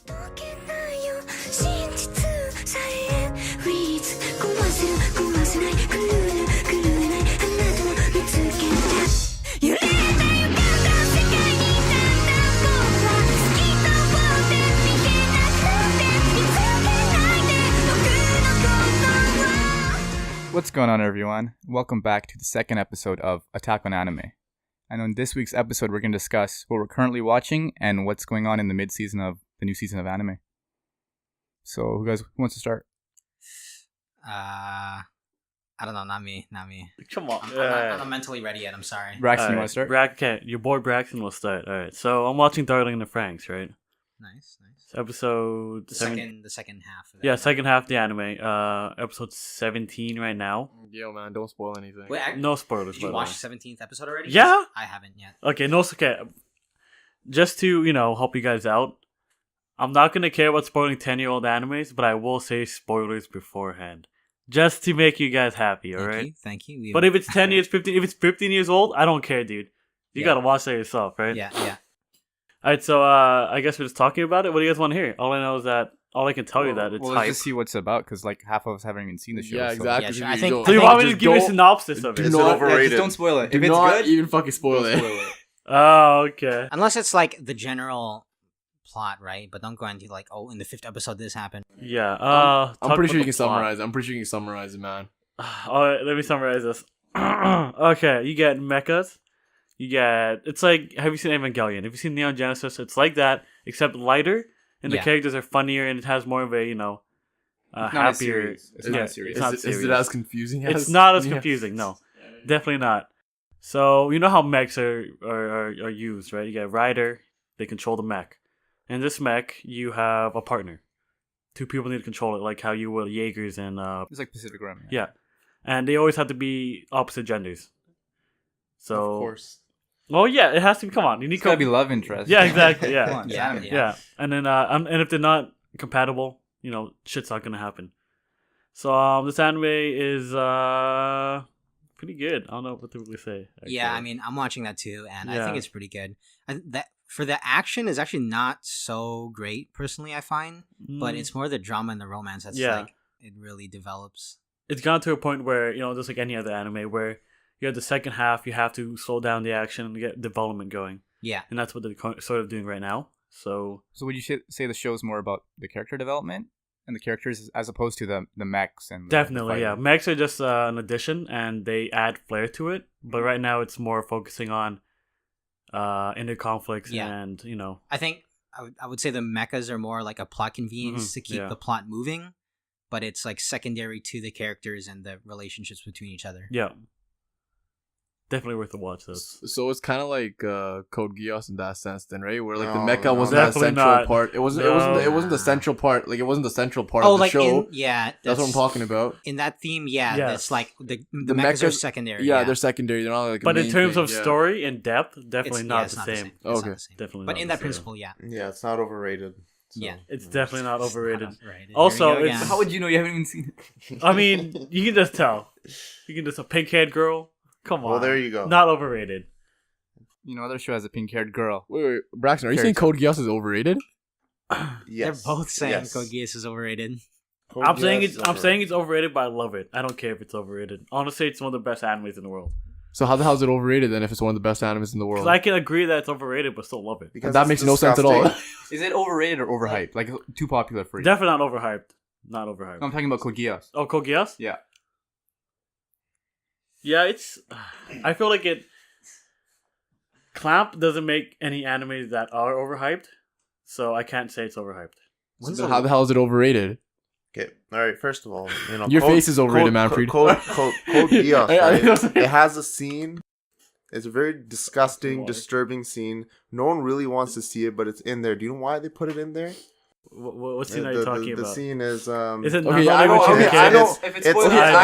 What's going on, everyone? Welcome back to the second episode of Attack on Anime. And on this week's episode, we're going to discuss what we're currently watching and what's going on in the mid-season of the new season of anime. So, who wants to start? I don't know, not me. Come on. I'm not mentally ready yet, I'm sorry. Braxton, you want to start? Your boy Braxton will start. Alright, so I'm watching Darling in the Franxx, right? Nice. Episode the second half of that. Yeah, second half of the anime. Episode 17 right now. Yo, man, don't spoil anything. Wait, no spoilers. Did you watch the 17th episode already? Yeah? I haven't yet. Okay, just to, help you guys out, I'm not going to care about spoiling 10-year-old animes, but I will say spoilers beforehand. Just to make you guys happy, alright? Thank you. But if it's 10 years, 15, if it's 15 years old, I don't care, dude. You gotta watch that yourself, right? Yeah. Alright, so I guess we're just talking about it. What do you guys want to hear? All I know is that all I can tell you that it's hype. Let's just see what it's about, because like half of us haven't even seen the show. Yeah, exactly. Yeah, sure. I think so you want me to give you a synopsis of it? Do Is not it overrated. just don't spoil it. Do If it's not good, even fucking spoil it. Oh, okay. Unless it's like the general plot, right? But don't go into like, in the 5th episode this happened. Yeah. I'm pretty sure you can summarize. I'm pretty sure you can summarize it, man. Alright, let me summarize this. Okay, you get mechas. It's like, have you seen Evangelion? Have you seen Neon Genesis? It's like that, except lighter, and the characters are funnier, and it has more of a, happier. It's not serious. Is it as confusing as? It's not as confusing, no. Definitely not. So, you know how mechs are used, right? You get a rider, they control the mech. In this mech, you have a partner. 2 people need to control it, like how you would Jaegers and... It's like Pacific Rim. Yeah. And they always have to be opposite genders. So... Of course. Well, yeah, it has to be. Come on, you need It's gotta be love interest. Yeah, exactly. Yeah, Come on, it's anime. yeah. And then, and if they're not compatible, shit's not gonna happen. So, this anime is pretty good. I don't know what to really say. Actually. Yeah, I mean, I'm watching that too, and I Yeah. think it's pretty good. That for the action is actually not so great, personally, I find. But it's more the drama and the romance that's like it really develops. It's gone to a point where just like any other anime, where you have the second half, you have to slow down the action and get development going. Yeah, and that's what they're sort of doing right now. So would you say the show's more about the character development and the characters as opposed to the mechs and definitely, the yeah. Mechs are just an addition, and they add flair to it. But right now, it's more focusing on inner conflicts and I think I would say the mechas are more like a plot convenience to keep the plot moving, but it's like secondary to the characters and the relationships between each other. Yeah. Definitely worth a watch, though. So it's kind of like Code Geass in that sense, then, right? Where like the mecha wasn't that central not. part. It wasn't the central part. Like it wasn't the central part of the like show. That's what I'm talking about. In that theme, it's like the mechas are secondary. Yeah, they're secondary. They're not like. But in terms thing, of story and depth, definitely not the same. Okay, definitely. But in that principle, yeah, it's not overrated. So. Yeah, it's definitely not overrated. Right. Also, how would you know you haven't even seen it? I mean, you can just tell. A pink-haired girl. Come on. Well, there you go. Not overrated. Other show has a pink-haired girl. Wait, Braxton, are you saying Code Geass is overrated? Yes. They're both saying Code Geass is overrated. I'm saying it's overrated, but I love it. I don't care if it's overrated. Honestly, it's one of the best animes in the world. So how the hell is it overrated then if it's one of the best animes in the world? Because I can agree that it's overrated, but still love it. Because that makes no sense at all. Is it overrated or overhyped? Like too popular for you? Definitely not overhyped. Not overhyped. I'm talking about Code Geass. Oh, Code Geass? Yeah. Yeah, I feel like it... Clamp doesn't make any animes that are overhyped, so I can't say it's overhyped. So how the hell is it overrated? Okay, all right. First of all, your face is overrated, Manpreet. Code Geass, right? It has a scene. It's a very disgusting, disturbing scene. No one really wants to see it, but it's in there. Do you know why they put it in there? What scene are you talking about? The scene is. Is it okay, I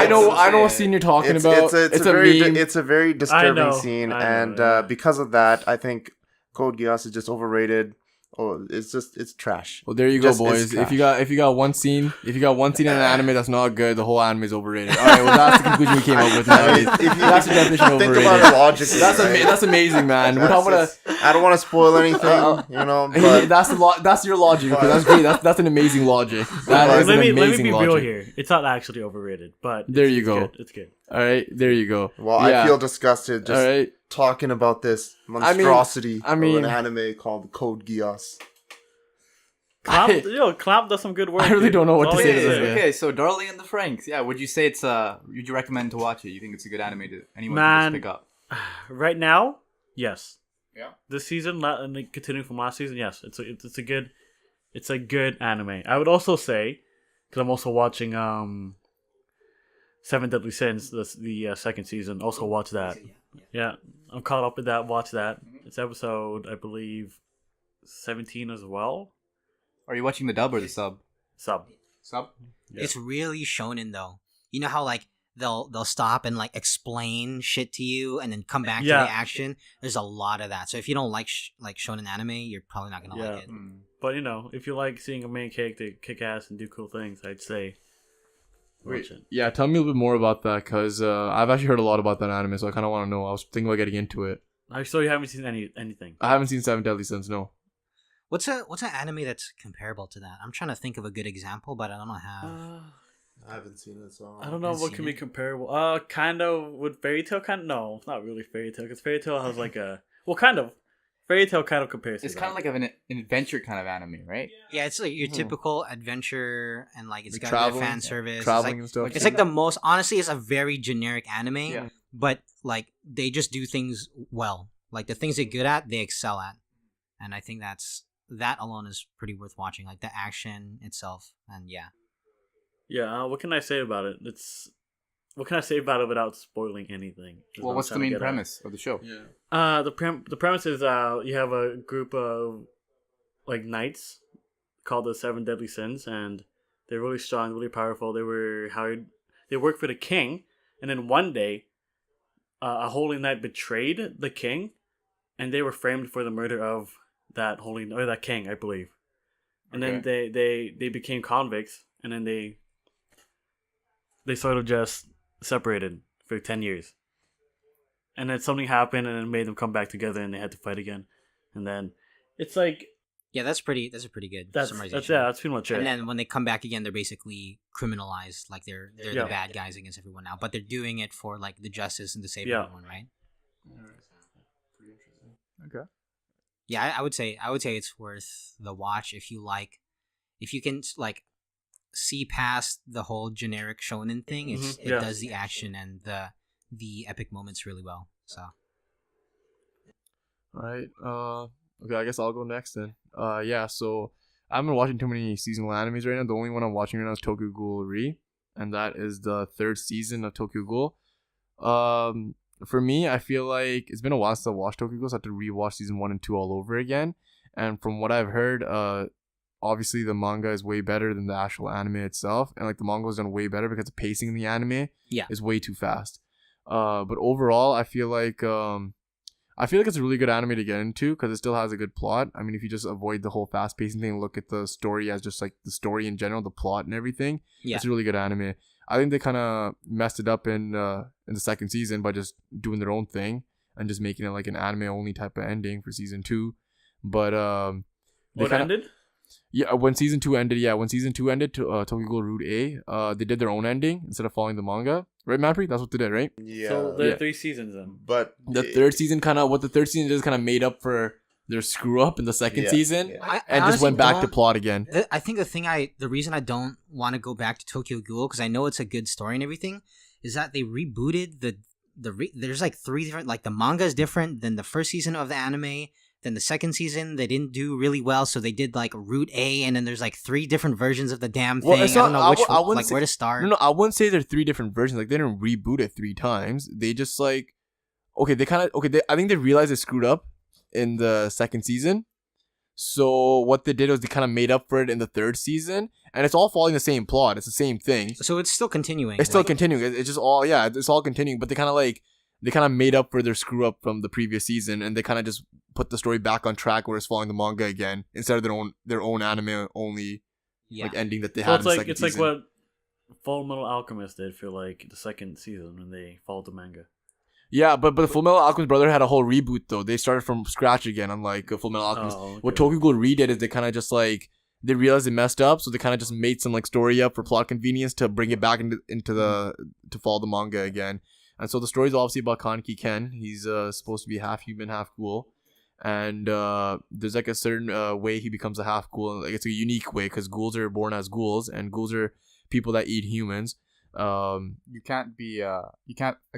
know what scene you're talking about. It's a very disturbing scene, and because of that, I think Code Geass is just overrated. Oh, it's trash. Well, there you Just go, boys. is trash. If you got one scene in an anime that's not good, the whole anime is overrated. All right, well that's the conclusion we came up with. That's the definition of Think overrated. about it logically. That's amazing, man. We're talking about I don't want to spoil anything, but that's your logic. Okay, that's great. That's an amazing logic. That is let an me amazing be logic. real here. It's not actually overrated, but There you it's go. Good. It's good. All right, there you go. well, Yeah. I feel disgusted just All right. talking about this monstrosity I mean- of an anime called Code Geass. Clamp does some good work. I really dude. don't know what to That's say all to I this can guy. Okay, so Darling and the Franks. Yeah, would you say it's would you recommend to watch it? You think it's a good anime to anyone to Man. just pick up? Right now, yes. Yeah. This season, and continuing from last season, yes, it's a good anime. I would also say, because I'm also watching Seven Deadly Sins, the second season. Also watch that. Yeah, I'm caught up with that. Watch that. It's episode, I believe, 17 as well. Are you watching the dub or the sub? Sub. Sub. Yeah. It's really shonen though. You know how like they'll stop and like explain shit to you and then come back to Yeah. the action. There's a lot of that. So if you don't like like shonen anime, you're probably not gonna Yeah. like it. But if you like seeing a main character kick ass and do cool things, I'd say watch it. Yeah, tell me a little bit more about that, because I've actually heard a lot about that anime, so I kind of want to know. I was thinking about getting into it. I saw you haven't seen anything. I haven't seen Seven Deadly Sins, no. What's an anime that's comparable to that? I'm trying to think of a good example, but I don't have. I haven't seen it, so I don't know haven't what seen can be it. comparable. Kind of with Fairy Tail. No, it's not really Fairy Tail, because Fairy Tail has like a kind of. Fairy Tail kind of compares. It's to kind of that. like an adventure kind of anime, right? Yeah, it's like your typical adventure and like it's Like got traveling, fan service. traveling it's and stuff. like, it's like the most. Honestly, it's a very generic anime. Yeah. But like they just do things well. Like the things they're good at, they excel at, and I think that alone is pretty worth watching. Like the action itself, and yeah. Yeah. What can I say about it? What can I say about it without spoiling anything? is Well, what I'm what's the trying to main get at. premise of the show? Yeah. The premise is you have a group of like knights called the Seven Deadly Sins, and they're really strong, really powerful. They were hired. They worked for the king, and then one day, a holy knight betrayed the king, and they were framed for the murder of that king, I believe. And then they became convicts, and then they sort of just separated for 10 years. And then something happened and it made them come back together and they had to fight again. And then it's like Yeah, that's a pretty good that's summarization. that's pretty much it. And then when they come back again, they're basically criminalized, like they're Yeah. the bad guys against everyone now. But they're doing it for like the justice and to save Yeah. everyone, right? Okay. Yeah, I would say it's worth the watch if you can like see past the whole generic shonen thing. It Yeah. does the action and the epic moments really well. So All right. Okay, I guess I'll go next then. Yeah, so I haven't been watching too many seasonal animes right now. The only one I'm watching right now is Tokyo Ghoul Re, and that is the 3rd season of Tokyo Ghoul. For me, I feel like it's been a while since I watched Tokyo Ghoul, so I have to rewatch season 1 and 2 all over again. And from what I've heard, obviously the manga is way better than the actual anime itself, and like the manga is done way better because the pacing in the anime is way too fast. But overall, I feel like it's a really good anime to get into because it still has a good plot. I mean, if you just avoid the whole fast pacing thing and look at the story as just like the story in general, the plot and everything, it's a really good anime. I think they kind of messed it up in the 2nd season by just doing their own thing and just making it like an anime only type of ending for season 2. But what ended? Yeah, when season 2 ended, Tokyo Ghoul Route A, they did their own ending instead of following the manga. Right, Manpreet? That's what they did, right? Yeah. So there are 3 seasons then. But The third season did kind of made up for their screw up in the second season, Yeah. I and just went back to don't- plot again. I think the reason I don't want to go back to Tokyo Ghoul, because I know it's a good story and everything, is that they rebooted there's like 3 different, like the manga is different than the first season of the anime. Then the second season they didn't do really well, so they did like Route A, and then there's like 3 different versions of the damn thing. Well, it's I don't not- know I which w- I one, wouldn't like say- where to start. No, I wouldn't say they're 3 different versions. Like they didn't reboot it 3 times. They just like, I think they realized they screwed up in the 2nd season. So what they did was they kind of made up for it in the 3rd season, and it's all following the same plot. It's the same thing. So it's still continuing. It's still like- continuing. It's just all it's all continuing. But they kind of like they kind of made up for their screw up from the previous season, and they kind of just put the story back on track where it's following the manga again instead of their own anime only like ending that they had in the second season. It's like what Full Metal Alchemist did for like the second season when they followed the manga. Yeah, but the Full Metal Alchemist Brotherhood had a whole reboot though. They started from scratch again, unlike Full Metal Alchemist. Oh, okay. What Tokyo Ghoul redid is they kind of just like they realized they messed up, so they kind of just made some like story up for plot convenience to bring it back into the to follow the manga again. And so the story is obviously about Kaneki Ken. He's supposed to be half human, half ghoul, and there's like a certain way he becomes a half ghoul. Like it's a unique way because ghouls are born as ghouls, and ghouls are people that eat humans. You can't be a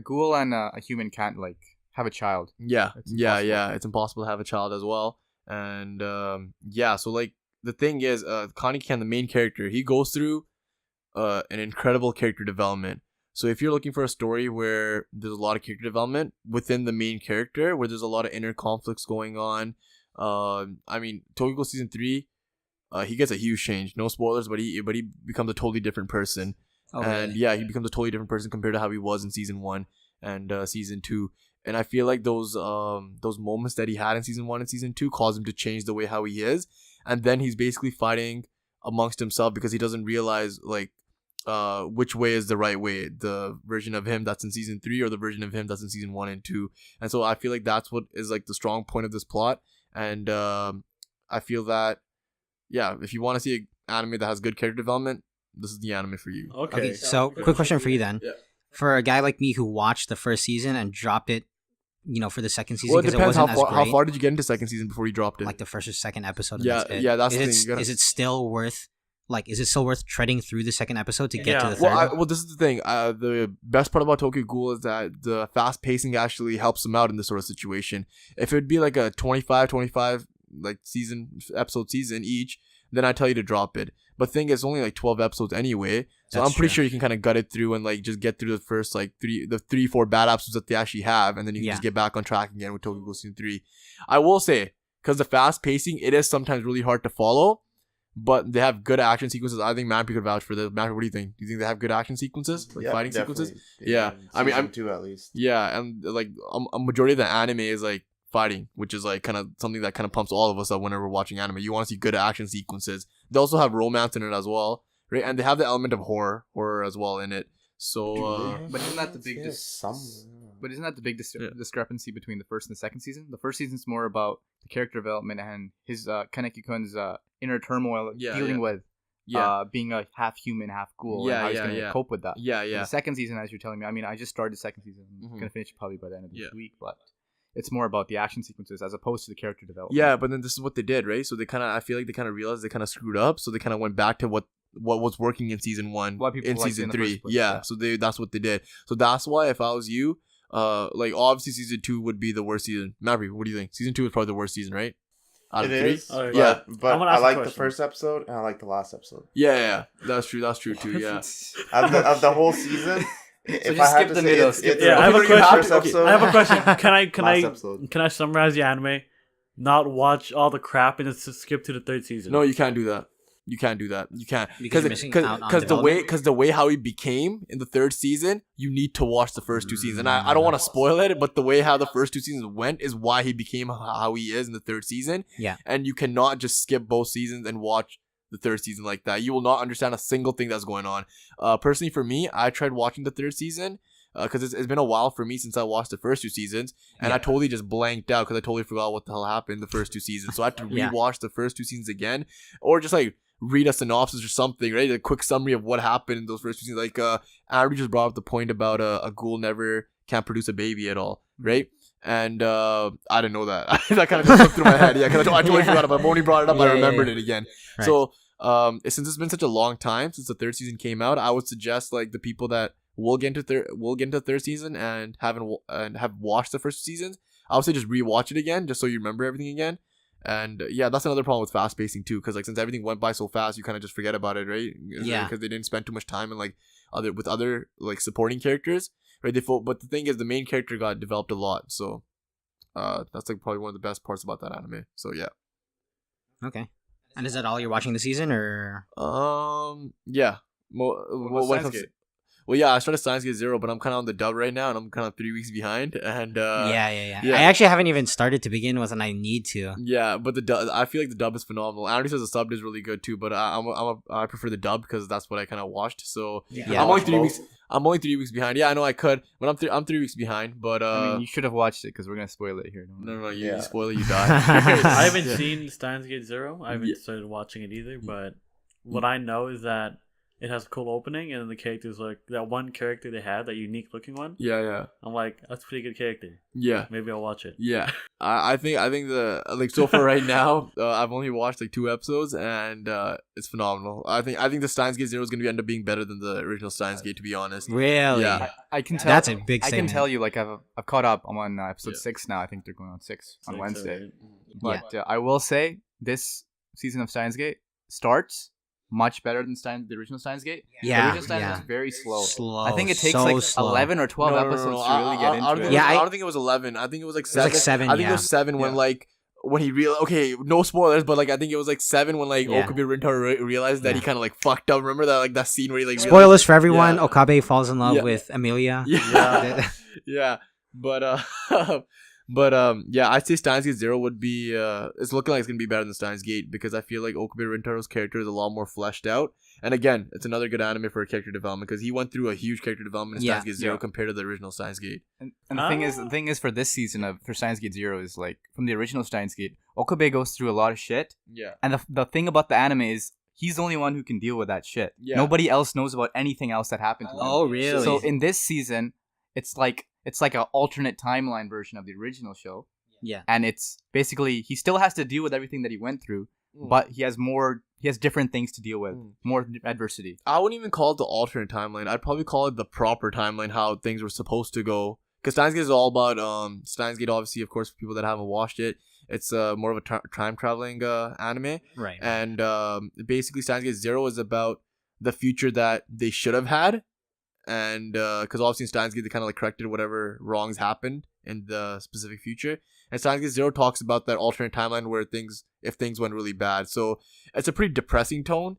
ghoul and a human can't like have a child. Yeah, it's impossible to have a child as well. And so like the thing is, Kaneki Ken, the main character, he goes through an incredible character development. So if you're looking for a story where there's a lot of character development within the main character, where there's a lot of inner conflicts going on, I mean, Tokyo Ghoul season 3, he gets a huge change. No spoilers, but he becomes a totally different person. And yeah, he becomes a totally different person compared to how he was in season 1 and season 2. And I feel like those moments that he had in season 1 and season 2 caused him to change the way how he is. And then he's basically fighting amongst himself because he doesn't realize like which way is the right way, the version of him that's in season 3 or the version of him that's in season 1 and 2. And so I feel like that's what is like the strong point of this plot. And I feel that if you want to see an anime that has good character development, this is the anime for you. Okay, so quick question for you then. Yeah. For a guy like me who watched the first season and dropped it, for the second season, Well, it because depends wasn't as great, how far did you get into second season before you dropped it? like the first or second episode. And Yeah, that's it. yeah, that's the is thing. Is it still worth? Like, is it still worth treading through the second episode to get to the third? Well, this is the thing. The best part about Tokyo Ghoul is that the fast pacing actually helps them out in this sort of situation. If it would be like a 25 like episode season each, then I tell you to drop it. But thing is, only like 12 episodes anyway, so That's I'm pretty true. sure you can kind of gut it through and like just get through the first like 3-4 bad episodes that they actually have, and then you can just get back on track again with Tokyo Ghoul season 3. I will say, because the fast pacing, it is sometimes really hard to follow, but they have good action sequences. I think Manpreet could vouch for this. Manpreet, what do you think? Do you think they have good action sequences, like fighting sequences? Yeah, I mean, I'm 2 at least. Yeah, and like a majority of the anime is like fighting, which is like kind of something that kind of pumps all of us up whenever we're watching anime. You want to see good action sequences. They also have romance in it as well, right? And they have the element of horror as well in it. So, But isn't that the big Yeah. discrepancy between the first and the second season? The first season's more about the character development and his Kaneki-kun's inner turmoil dealing with being a half human, half ghoul, and how he's going to cope with that. Yeah. And the second season, as you're telling me, I mean, I just started the second season. I'm going to finish it probably by the end of this week, but it's more about the action sequences as opposed to the character development. Yeah, but then this is what they did, right? So I feel like they kind of realized they kind of screwed up, so they kind of went back to what was working in season 1 in season 3. So that's what they did. So that's why if I was you, like obviously season 2 would be the worst season. Manpreet, what do you think? Season 2 is probably the worst season, right? Out of 3? Is, but I like the first episode and I like the last episode. Yeah, that's true too. Yeah, of the whole season. If just I had skip to the say middle, it's skip the the I have a first question. episode. I have a question. Can I summarize the anime? Not watch all the crap and just skip to the third season. No, you can't do that. You can't Because you're missing out on development. because the way how he became in the third season, you need to watch the first 2 seasons. And I don't want to spoil it, but the way how the first 2 seasons went is why he became how he is in the third season. Yeah. And you cannot just skip both seasons and watch the third season like that. You will not understand a single thing that's going on. Personally, for me, I tried watching the third season because it's been a while for me since I watched the first 2 seasons, and I totally just blanked out because I totally forgot what the hell happened in the first 2 seasons. So I had to rewatch the first 2 seasons again, or just like read a synopsis or something, right? A quick summary of what happened in those first 2 seasons. Like Ari just brought up the point about a ghoul never can't produce a baby at all, right? And I didn't know that. That kind of just slipped through my head. Yeah, because I totally forgot about it. But when he brought it up, I remembered it again. Right. So since it's been such a long time since the third season came out, I would suggest like the people that will get into third season and have watched the first seasons, I would say just rewatch it again just so you remember everything again. And that's another problem with fast pacing too, because like since everything went by so fast, you kind of just forget about it, right? Because they didn't spend too much time in like other like supporting characters, right? But the thing is, the main character got developed a lot, so that's like probably one of the best parts about that anime. So yeah. Okay. And is that all you're watching this season, or? Yeah. Well, yeah, I started Steins Gate Zero, but I'm kind of on the dub right now, and I'm kind of 3 weeks behind. And yeah. I actually haven't even started to begin with, and I need to. Yeah, but the dub, I feel like the dub is phenomenal. Andy says the sub is really good too, but I prefer the dub because that's what I kind of watched. So Yeah. I'm only 3 weeks. I'm only 3 weeks behind. Yeah, I know I could, but I'm 3 weeks behind. But I mean, you should have watched it because we're gonna spoil it here. no, you Yeah. spoil it, you die. I haven't seen Steins Gate Zero. I haven't started watching it either. But what I know is that it has a cool opening, and the characters like that one character they had, that unique looking one. Yeah. I'm like, that's a pretty good character. Yeah. Maybe I'll watch it. Yeah, I think the like so far right now, I've only watched like 2 episodes and it's phenomenal. I think the Steins Gate Zero is gonna end up being better than the original Steins Gate, to be honest. Really? Yeah. I can tell. That's a big I can statement. tell you, like I've caught up. I'm on episode Yeah. 6 now. I think they're going on 6 on So Wednesday. excited. But I will say this season of Steins Gate starts much better than the original Steins Gate. The Yeah, original Steins yeah. Gate is very slow. Slow. I think it takes so like slow. 11 or 12 episodes to really get into it. Yeah, I don't think it was 11. I think it was like 7. like 7, I think it yeah. was 7 when Yeah. like when he realized. Okay, no spoilers, but like I think it was like 7 when like Yeah. Okabe Rintaro realized that he Yeah. kind of like fucked up. Remember that like that scene where he like Spoilers for everyone. Yeah. Okabe falls in love Yeah. with Amelia. Yeah. Yeah, but yeah, I'd say Steins Gate Zero would be it's looking like it's gonna be better than Steins Gate because I feel like Okabe Rintaro's character is a lot more fleshed out, and again, it's another good anime for character development because he went through a huge character development in Yeah. Steins Gate Zero Yeah. compared to the original Steins Gate. And the thing is for this season for Steins Gate Zero is like from the original Steins Gate, Okabe goes through a lot of shit, Yeah, and the thing about the anime is he's the only one who can deal with that shit. Yeah. Nobody else knows about anything else that happened to him. Oh, really? So in this season, it's like an alternate timeline version of the original show, Yeah. and it's basically he still has to deal with everything that he went through, but he has different things to deal with, more adversity. I wouldn't even call it the alternate timeline. I'd probably call it the proper timeline, how things were supposed to go. Because Steins Gate is all about Steins Gate. Obviously, of course, for people that haven't watched it, it's more of a time traveling anime. Right. And basically, Steins Gate Zero is about the future that they should have had, and because obviously in Steins Gate they kind of like corrected whatever wrongs happened in the specific future, and Steins Gate Zero talks about that alternate timeline where if things went really bad. So it's a pretty depressing tone,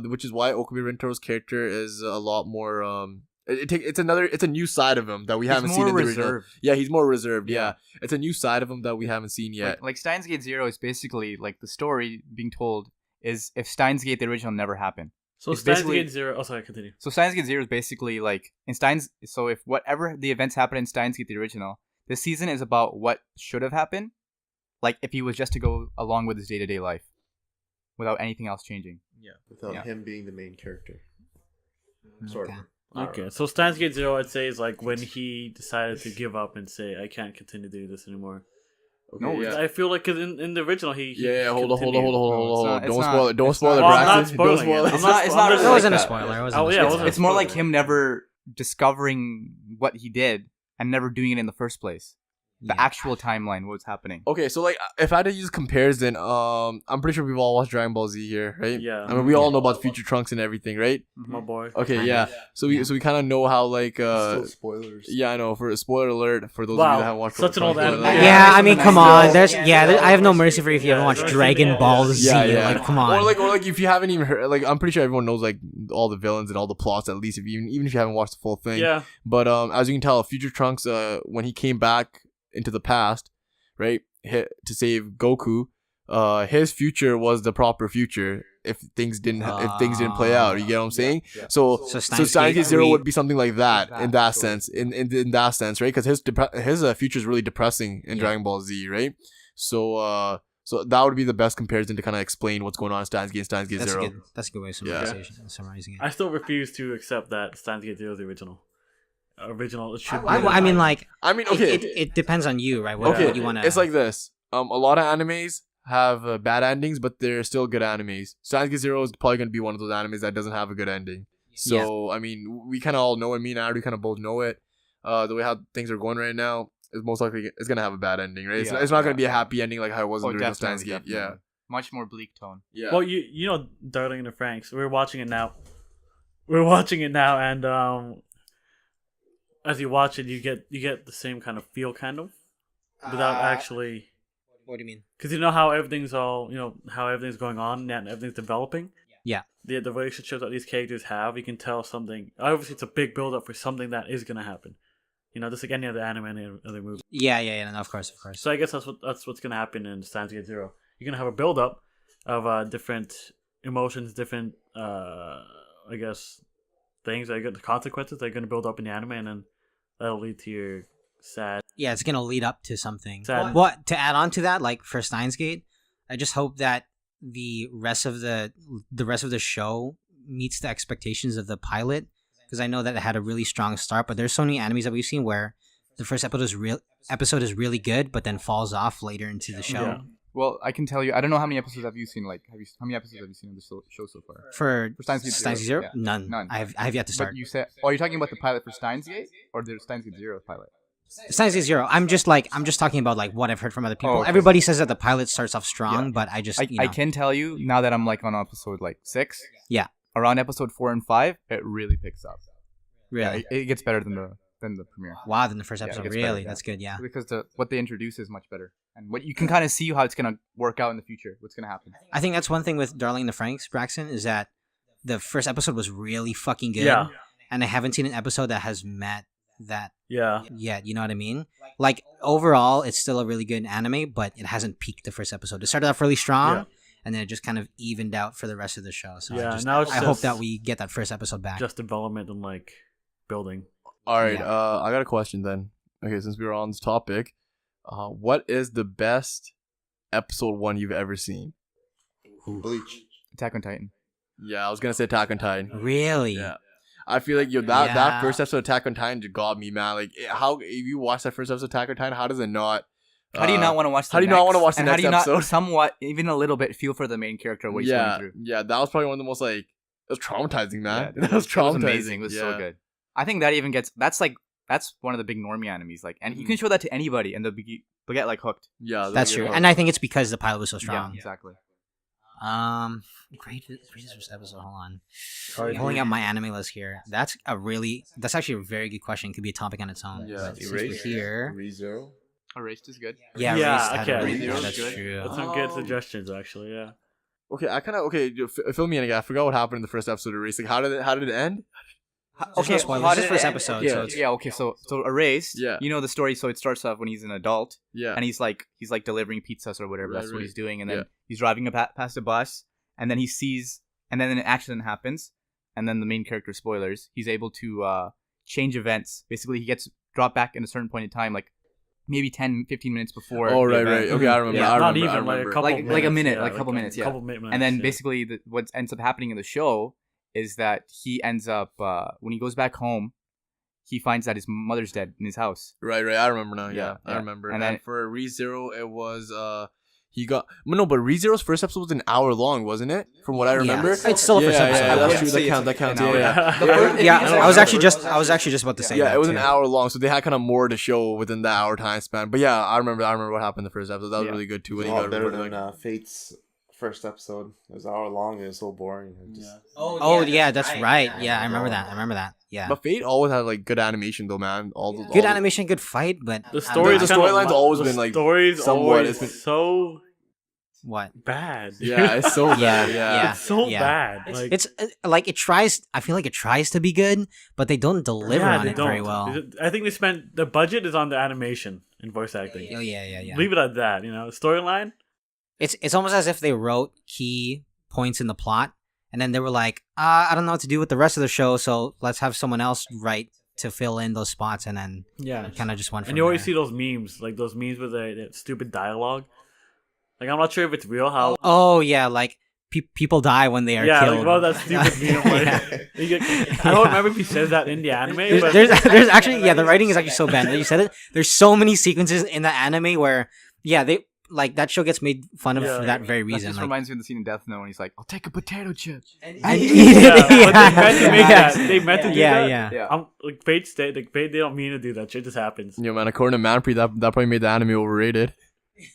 which is why Okabe Rintaro's character is a lot more. It's a new side of him that we haven't seen in the original. reserved. Yeah, he's more reserved. Yeah. Yeah. It's a new side of him that we haven't seen yet. Like Steins Gate Zero is basically like the story being told is if Steins Gate the original never happened. So It's Steins basically- Gate Zero. Oh, sorry, continue. So Steins Gate Zero is basically like in Steins. So if whatever the events happened in Steins Gate the original, this season is about what should have happened. Like if he was just to go along with his day-to-day life, without anything else changing. Without Yeah. him being the main character. Sort Okay. of. Okay, so Steins Gate Zero, I'd say, is like when he decided to give up and say, "I can't continue doing this anymore." No, yeah. I feel like 'cause in the original, he Hold on. No, continued. it's Don't not- spoil it. Don't it's spoil it, not- Well, I'm not Braxton. Don't spoiling spoil it. it. It's not I'm really It wasn't like a that. spoiler. It wasn't Oh, a yeah, it spoiler. wasn't a It's more like spoiler. him never discovering what he did and never doing it in the first place. The Yeah. actual timeline, what's happening. Okay, so like if I had to use comparison, I'm pretty sure we've all watched Dragon Ball Z here, right? Yeah. I mean, we all know about Future Trunks and everything, right? My boy. Okay, yeah. So we kind of know how like Still spoilers. yeah, I know. For spoiler alert for those of Wow, you that haven't watched such an old Spoiler anime. alert. Yeah, I mean, Yeah. come on. There's Yeah. I have no mercy for you if you haven't watched Yeah. Dragon Ball Z. Like, come on. Or like if you haven't even heard, like I'm pretty sure everyone knows like all the villains and all the plots at least, even if you haven't watched the full thing. Yeah. But as you can tell, Future Trunks, when he came back into the past, right, to save Goku, his future was the proper future. If things didn't play out, you get what I'm saying? Yeah. So So Steins Steins Gate Zero Gate would be something like that That, in that sure. sense, in that sense, right? Because his future is really depressing in Yeah. Dragon Ball Z, right? So that would be the best comparison to kind of explain what's going on in Steins Gate That's Zero. a good way of Yeah. summarizing it. I still refuse to accept that Steins Gate Zero is the original. It should be. I mean, like, I mean, okay, it depends on you, right? What okay, you want to. it's like this. A lot of animes have bad endings, but they're still good animes. Steins Gate Zero is probably going to be one of those animes that doesn't have a good ending. So I mean, we kind of all know it. Me and Ari kind of both know it. The way how things are going right now is most likely it's going to have a bad ending, right? Yeah, it's not going to be a yeah. happy ending like how it was in the original Steins Gate. definitely. Yeah, Much more bleak tone. yeah. Well, you know, Darling in the Franxx. We're watching it now. And as you watch it, you get the same kind of feel, kind of, without actually. What do you mean? Because you know how everything's going on and everything's developing. The relationships that these characters have, you can tell something. Obviously, it's a big build up for something that is gonna happen. Just like any other anime, any other movie. Yeah. No, of course. So I guess that's what's gonna happen in Steins Gate Zero. You're gonna have a build up of different emotions, different I guess things that the consequences that are gonna build up in the anime, and then that'll lead to your sad. Yeah, it's gonna lead up to something. Sad. What to add on to that, like for Steins Gate, I just hope that the rest of the show meets the expectations of the pilot, because I know that it had a really strong start, but there's so many animes that we've seen where the first episode is really good, but then falls off later into the show. Yeah. Well, I can tell you, I don't know how many episodes have you seen. How many episodes have you seen of the show so far? For Steins Gate Steins Gate Zero? Yeah. None. I have yet to start. But you said, you're talking about the pilot for Steins Gate, or the Steins Gate Zero pilot? Steins Gate Zero. I'm just talking about like what I've heard from other people. Oh, okay. Everybody says that the pilot starts off strong, Yeah. but I just I can tell you now that I'm like on episode 6. Yeah. Around episode 4 and 5, it really picks up. really Yeah, it gets better than the premiere. wow. Then the first Yeah, it episode, gets really, better, yeah. that's good. Yeah. Because what they introduce is much better, and what you can kind of see how it's gonna work out in the future. What's gonna happen? I think that's one thing with Darling in the Franxx, Braxton, is that the first episode was really fucking good. Yeah. And I haven't seen an episode that has met that Yeah. yet. You know what I mean? Like overall, it's still a really good anime, but it hasn't peaked the first episode. It started off really strong, Yeah. and then it just kind of evened out for the rest of the show. So Yeah, I now it's hope just- that we get that first episode back. Just development and like building. All right, Yeah. I got a question then. Okay, since we were on this topic, what is the best episode 1 you've ever seen? Bleach. Attack on Titan. Yeah, I was gonna say Attack on Titan. Really? Yeah, I feel like that Yeah. first episode of Attack on Titan just got me, man. Like, how if you watch that first episode of Attack on Titan, how does it not? How do you not want to watch? how do you not want to watch the and next how do you episode? not somewhat, even a little bit, feel for the main character what he's Yeah, going through? yeah, that was probably one of the most like it was traumatizing, man. Yeah, that was traumatizing. amazing. It was so good. I think that even gets that's one of the big normie animes. Like, and you can show that to anybody, and they'll get like hooked. Yeah, That's true. And I think it's because the pilot was so strong. Yeah, exactly. Greatest first episode. Hold on. I'm pulling out my anime list here. That's actually a very good question. Could be a topic on its own. Yeah. But since we're here. ReZero. Erased is good. Yeah, Yeah, Erased had a okay. really- ReZero's that's good. true. That's some good suggestions, actually. Yeah. Okay, fill me in again. I forgot what happened in the first episode of Race. Like, how did it end? There's no spoilers. how This is did first it end? episode, Yeah, so it's- okay. So Erased. Yeah. You know the story. So it starts off when he's an adult, Yeah, and he's like delivering pizzas or whatever. Right, That's what right. he's doing, and then Yeah. he's driving past a bus, and then he sees, and then an accident happens, and then the main character, spoilers, he's able to change events. Basically, he gets dropped back in a certain point in time, like maybe 10, 15 minutes before. Oh, the right, event. right. Okay, I remember. Yeah. I Not remember. even I like a remember. couple Like minutes. a minute, yeah, like a couple minutes, yeah. Couple minutes. And then yeah. basically, what ends up happening in the show is that he ends up when he goes back home, he finds that his mother's dead in his house. Right. I remember now. Yeah, Yeah, I yeah. remember. And And then- for ReZero, it was he got but ReZero's first episode was an hour long, wasn't it? From what I remember. It's still a first yeah, episode. Yeah, I that's wouldn't true. say That it's counts. an hour. Yeah. Yeah, I I was actually just about to say Yeah, that it was too. an hour long, so they had kind of more to show within that hour time span. But yeah, I remember what happened in the first episode. That was Yeah. really good too. It's When a he lot got better reported, than like, Fate's first episode. It was an hour long. It was so boring. It just- Oh yeah, that's right. Yeah, I remember that. Yeah. But Fate always had like good animation though, man. All those Good animation, good fight, but The I don't know. stories, The storyline's always been, like, stories somewhat- always it's been- so What? bad. Yeah, it's so Yeah, bad. yeah. It's so Yeah. bad. Like, It's like it tries. I feel like it tries to be good, but they don't deliver on they it very don't. well. I think they spent the budget is on the animation and voice acting. Oh yeah. Leave it at that. Storyline. It's almost as if they wrote key points in the plot, and then they were like, I don't know what to do with the rest of the show, so let's have someone else write to fill in those spots, and then Yeah. kind of just went from And you always there. see those memes, like those memes with the stupid dialogue. Like I'm not sure if it's real. How Oh yeah, like people die when they are yeah, killed. like about that stupid meme. Like, Yeah. I don't remember if he says that in the anime. But There's actually the writing is actually so bad. You said it. There's so many sequences in the anime where they like that show gets made fun of Yeah. for that very That reason. just Like, reminds me of the scene in Death Note when he's like, "I'll take a potato chip." and yeah, but they meant to make that. They meant to do Yeah, that. yeah. Yeah. Like Fate State, like Fate, they don't mean to do that. Shit just happens. Yeah, man. According to Manpreet, that probably made the anime overrated.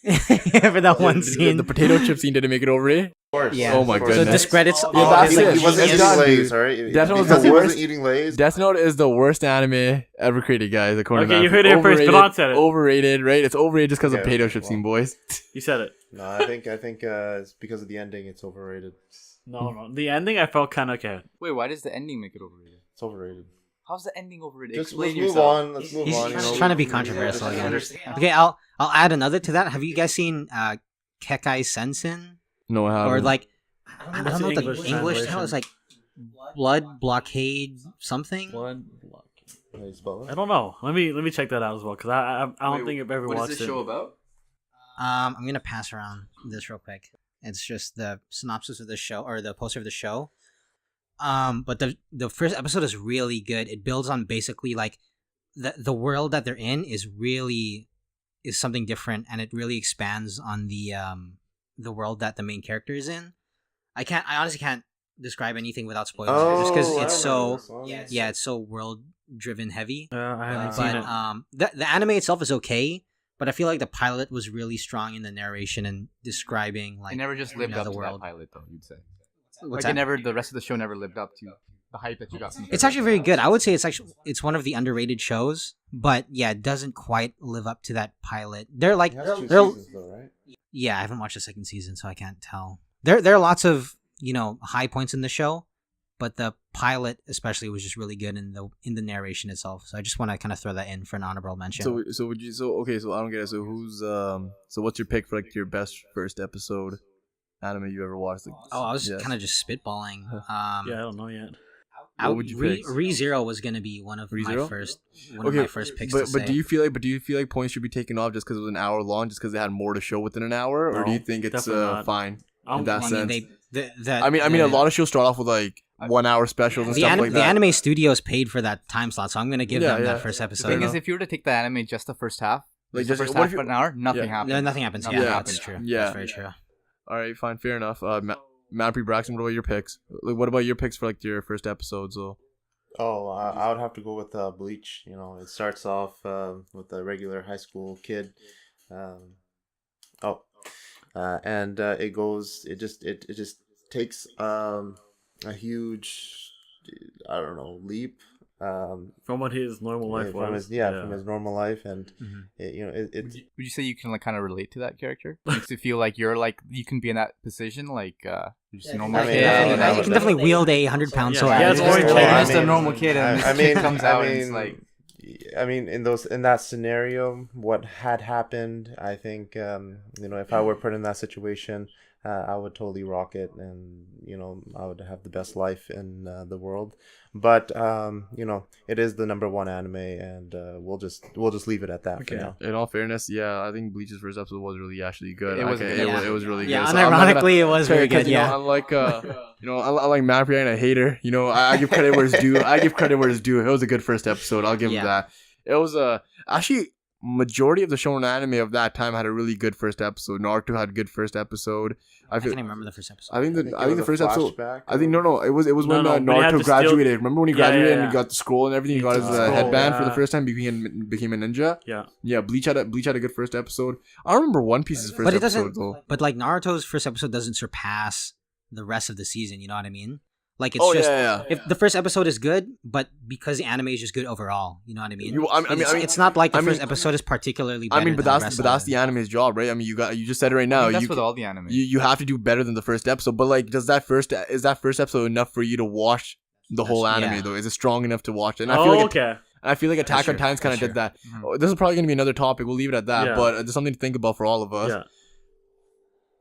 for that one scene. The potato chip scene didn't make it overrated. Yeah. Oh my Of course. So it goodness. discredits Yeah, all that's his, it. like, He wasn't It's eating done, Lays, dude. right? Death Note was Because the he worst. wasn't eating Lays. Death Note is the worst anime ever created, guys. According to Okay, you Manpreet. heard it here first. Overrated, Vedant said it. Overrated, right? It's overrated just because of Okay, potato chip well. scene, boys. You said it. No, I think it's because of the ending. It's overrated. No. The ending I felt kind of okay. Wait, why does the ending make it overrated? It's overrated. How's the ending overrated? Just Explain let's move yourself. on. Let's move He's on. just trying to be controversial just again. understand. Okay, I'll add another to that. Have you guys seen Kekai Sensen? No, I haven't. Or like I What's don't know the what the English English title translation? is, like Blood Blockade something. Blood block. How do you spell I that? don't know. Let me check that out as well because I don't think I've ever What watched is this it. show about? I'm gonna pass around this real quick. It's just the synopsis of the show or the poster of the show. But the first episode is really good. It builds on basically like the world that they're in is something different, and it really expands on the world that the main character is in. I honestly can't describe anything without spoiling it, just because it's so it's so world driven heavy. I haven't seen But it. the anime itself is okay, but I feel like the pilot was really strong in the narration and describing like It never just lived up the to world. that pilot, though. You'd say. What's Like that? the rest of the show never lived up to the hype that you got. From It's actually very good. I would say it's one of the underrated shows, but yeah, it doesn't quite live up to that pilot. They're like It has 2 they're seasons though, right? yeah, I haven't watched the second season, so I can't tell. There are lots of high points in the show, but the pilot especially was just really good in the narration itself. So I just want to kind of throw that in for an honorable mention. So would you? So okay. So I don't get it. So who's So what's your pick for like your best first episode anime you ever watched? Like, I was yes. kind of just spitballing. Yeah, I don't know yet. What would you pick? ReZero was gonna be one of my ReZero? first picks. But to but say. do you feel like points should be taken off just because it was an hour long, just because they had more to show within an hour, or No, do you think it's definitely not. fine I in don't- that I sense? mean, I mean, a lot of shows start off with like 1 hour specials and the, stuff anim- like the that. anime studios paid for that time slot, so I'm gonna give Yeah, them yeah. that first The episode. thing Fair is, enough. if you were to take the anime just the first half, Like, the just- first what half if you- of an hour, nothing Yeah. happens. No, nothing happens. Nothing Yeah, happens. that's true. Yeah. That's very true. All right, fine, fair enough. Manpreet, Braxton, what about your picks? Like, what about your picks for like your first episodes? So Oh, I would have to go with Bleach. It starts off with a regular high school kid. And it goes. It just takes a huge, I don't know, leap. From what his normal life from was. his from his normal life, and Mhm. it's Would you say you can like kind of relate to that character? Makes you feel like you're like you can be in that position, like you're just a normal I mean, kid. yeah, and yeah, then You can definitely wield a 100-pound Yeah, sword. yeah, it's you're orange just, hair. just a normal kid, and this kid comes out and it's like. in that scenario, what had happened, I think, if I were put in that situation, I would totally rock it, and I would have the best life in the world. But it is the number one anime, and we'll just leave it at that for Okay. now. in all fairness, yeah, I think Bleach's first episode was really actually good. It was Okay, good. it was really Yeah, good. So I'm not gonna- unironically, it was very 'cause, good. Yeah. unlike unlike Manpreet and a hater, I give credit where it's due. I give credit where it's due. It was a good first episode. I'll give Yeah. him that. It was actually majority of the shonen anime of that time had a really good first episode. Naruto had a good first episode. I can't even remember the first episode. I think it the was a first episode. flashback I think no, it was No, when no, but he had Naruto to steal- graduated. Remember when he Yeah, graduated yeah, and yeah. he got the scroll and everything? He got his Scroll, headband for yeah. the first time. Became a ninja. Yeah. Yeah, Bleach had a good first episode. I don't remember One Piece's first But it episode doesn't. though. But like Naruto's first episode doesn't surpass the rest of the season. You know what I mean? Like it's Oh just yeah. if the first episode is good, but because the anime is just good overall. You know what I mean? I mean, It's not like the I mean- first episode is particularly better. I mean, but than that's the but rest that's the anime's job, right? I mean, you just said it right I now. think that's You with all the anime. you have to do better than the first episode. But like, is that first episode enough for you to watch the whole That's- anime yeah. though? Is it strong enough to watch it? And I feel like okay. I feel like Attack on true. Titan's kind of That's did that. Mhm. Oh, this is probably gonna be another topic. We'll leave it at that. Yeah. But there's something to think about for all of us. Yeah.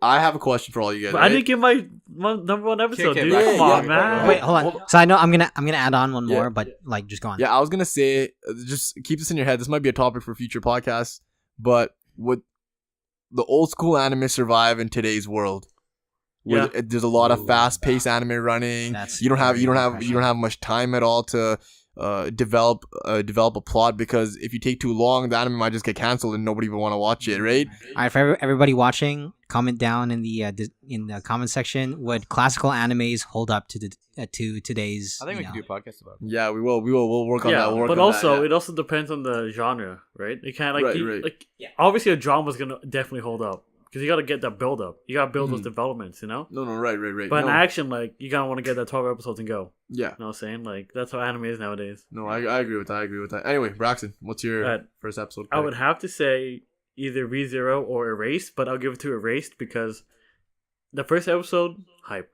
I have a question for all you guys. But right? I didn't get my number one episode, Okay, dude. back- Come yeah, on, yeah, man. Wait, hold on. So I'm gonna add on one Yeah. more, but like just go on. Yeah, I was gonna say, just keep this in your head. This might be a topic for future podcasts. But would the old school anime survive in today's world? Where there's a lot of fast paced anime running. That's You don't have very good question. much time at all to develop a plot, because if you take too long, the anime might just get canceled and nobody will want to watch it, right? All right, for everybody watching, comment down in the comment section. Would classical animes hold up to today's? I think we can do a podcast about it. Yeah, we will. We'll work on Yeah, that. We'll work but on also that, yeah. it also depends on the genre, right? It kind of like Right. obviously a drama's gonna definitely hold up because you got to get that build up. You got to build those Mhm. developments, you know. No, right. But in no, action, like you gotta want to get that 12 episodes and go. yeah, You know what I'm saying? Like that's how anime is nowadays. no, I agree with that. Anyway, Braxton, what's your Right. first episode? I pick? would have to say either ReZero or Erased, but I'll give it to Erased because the first episode hype.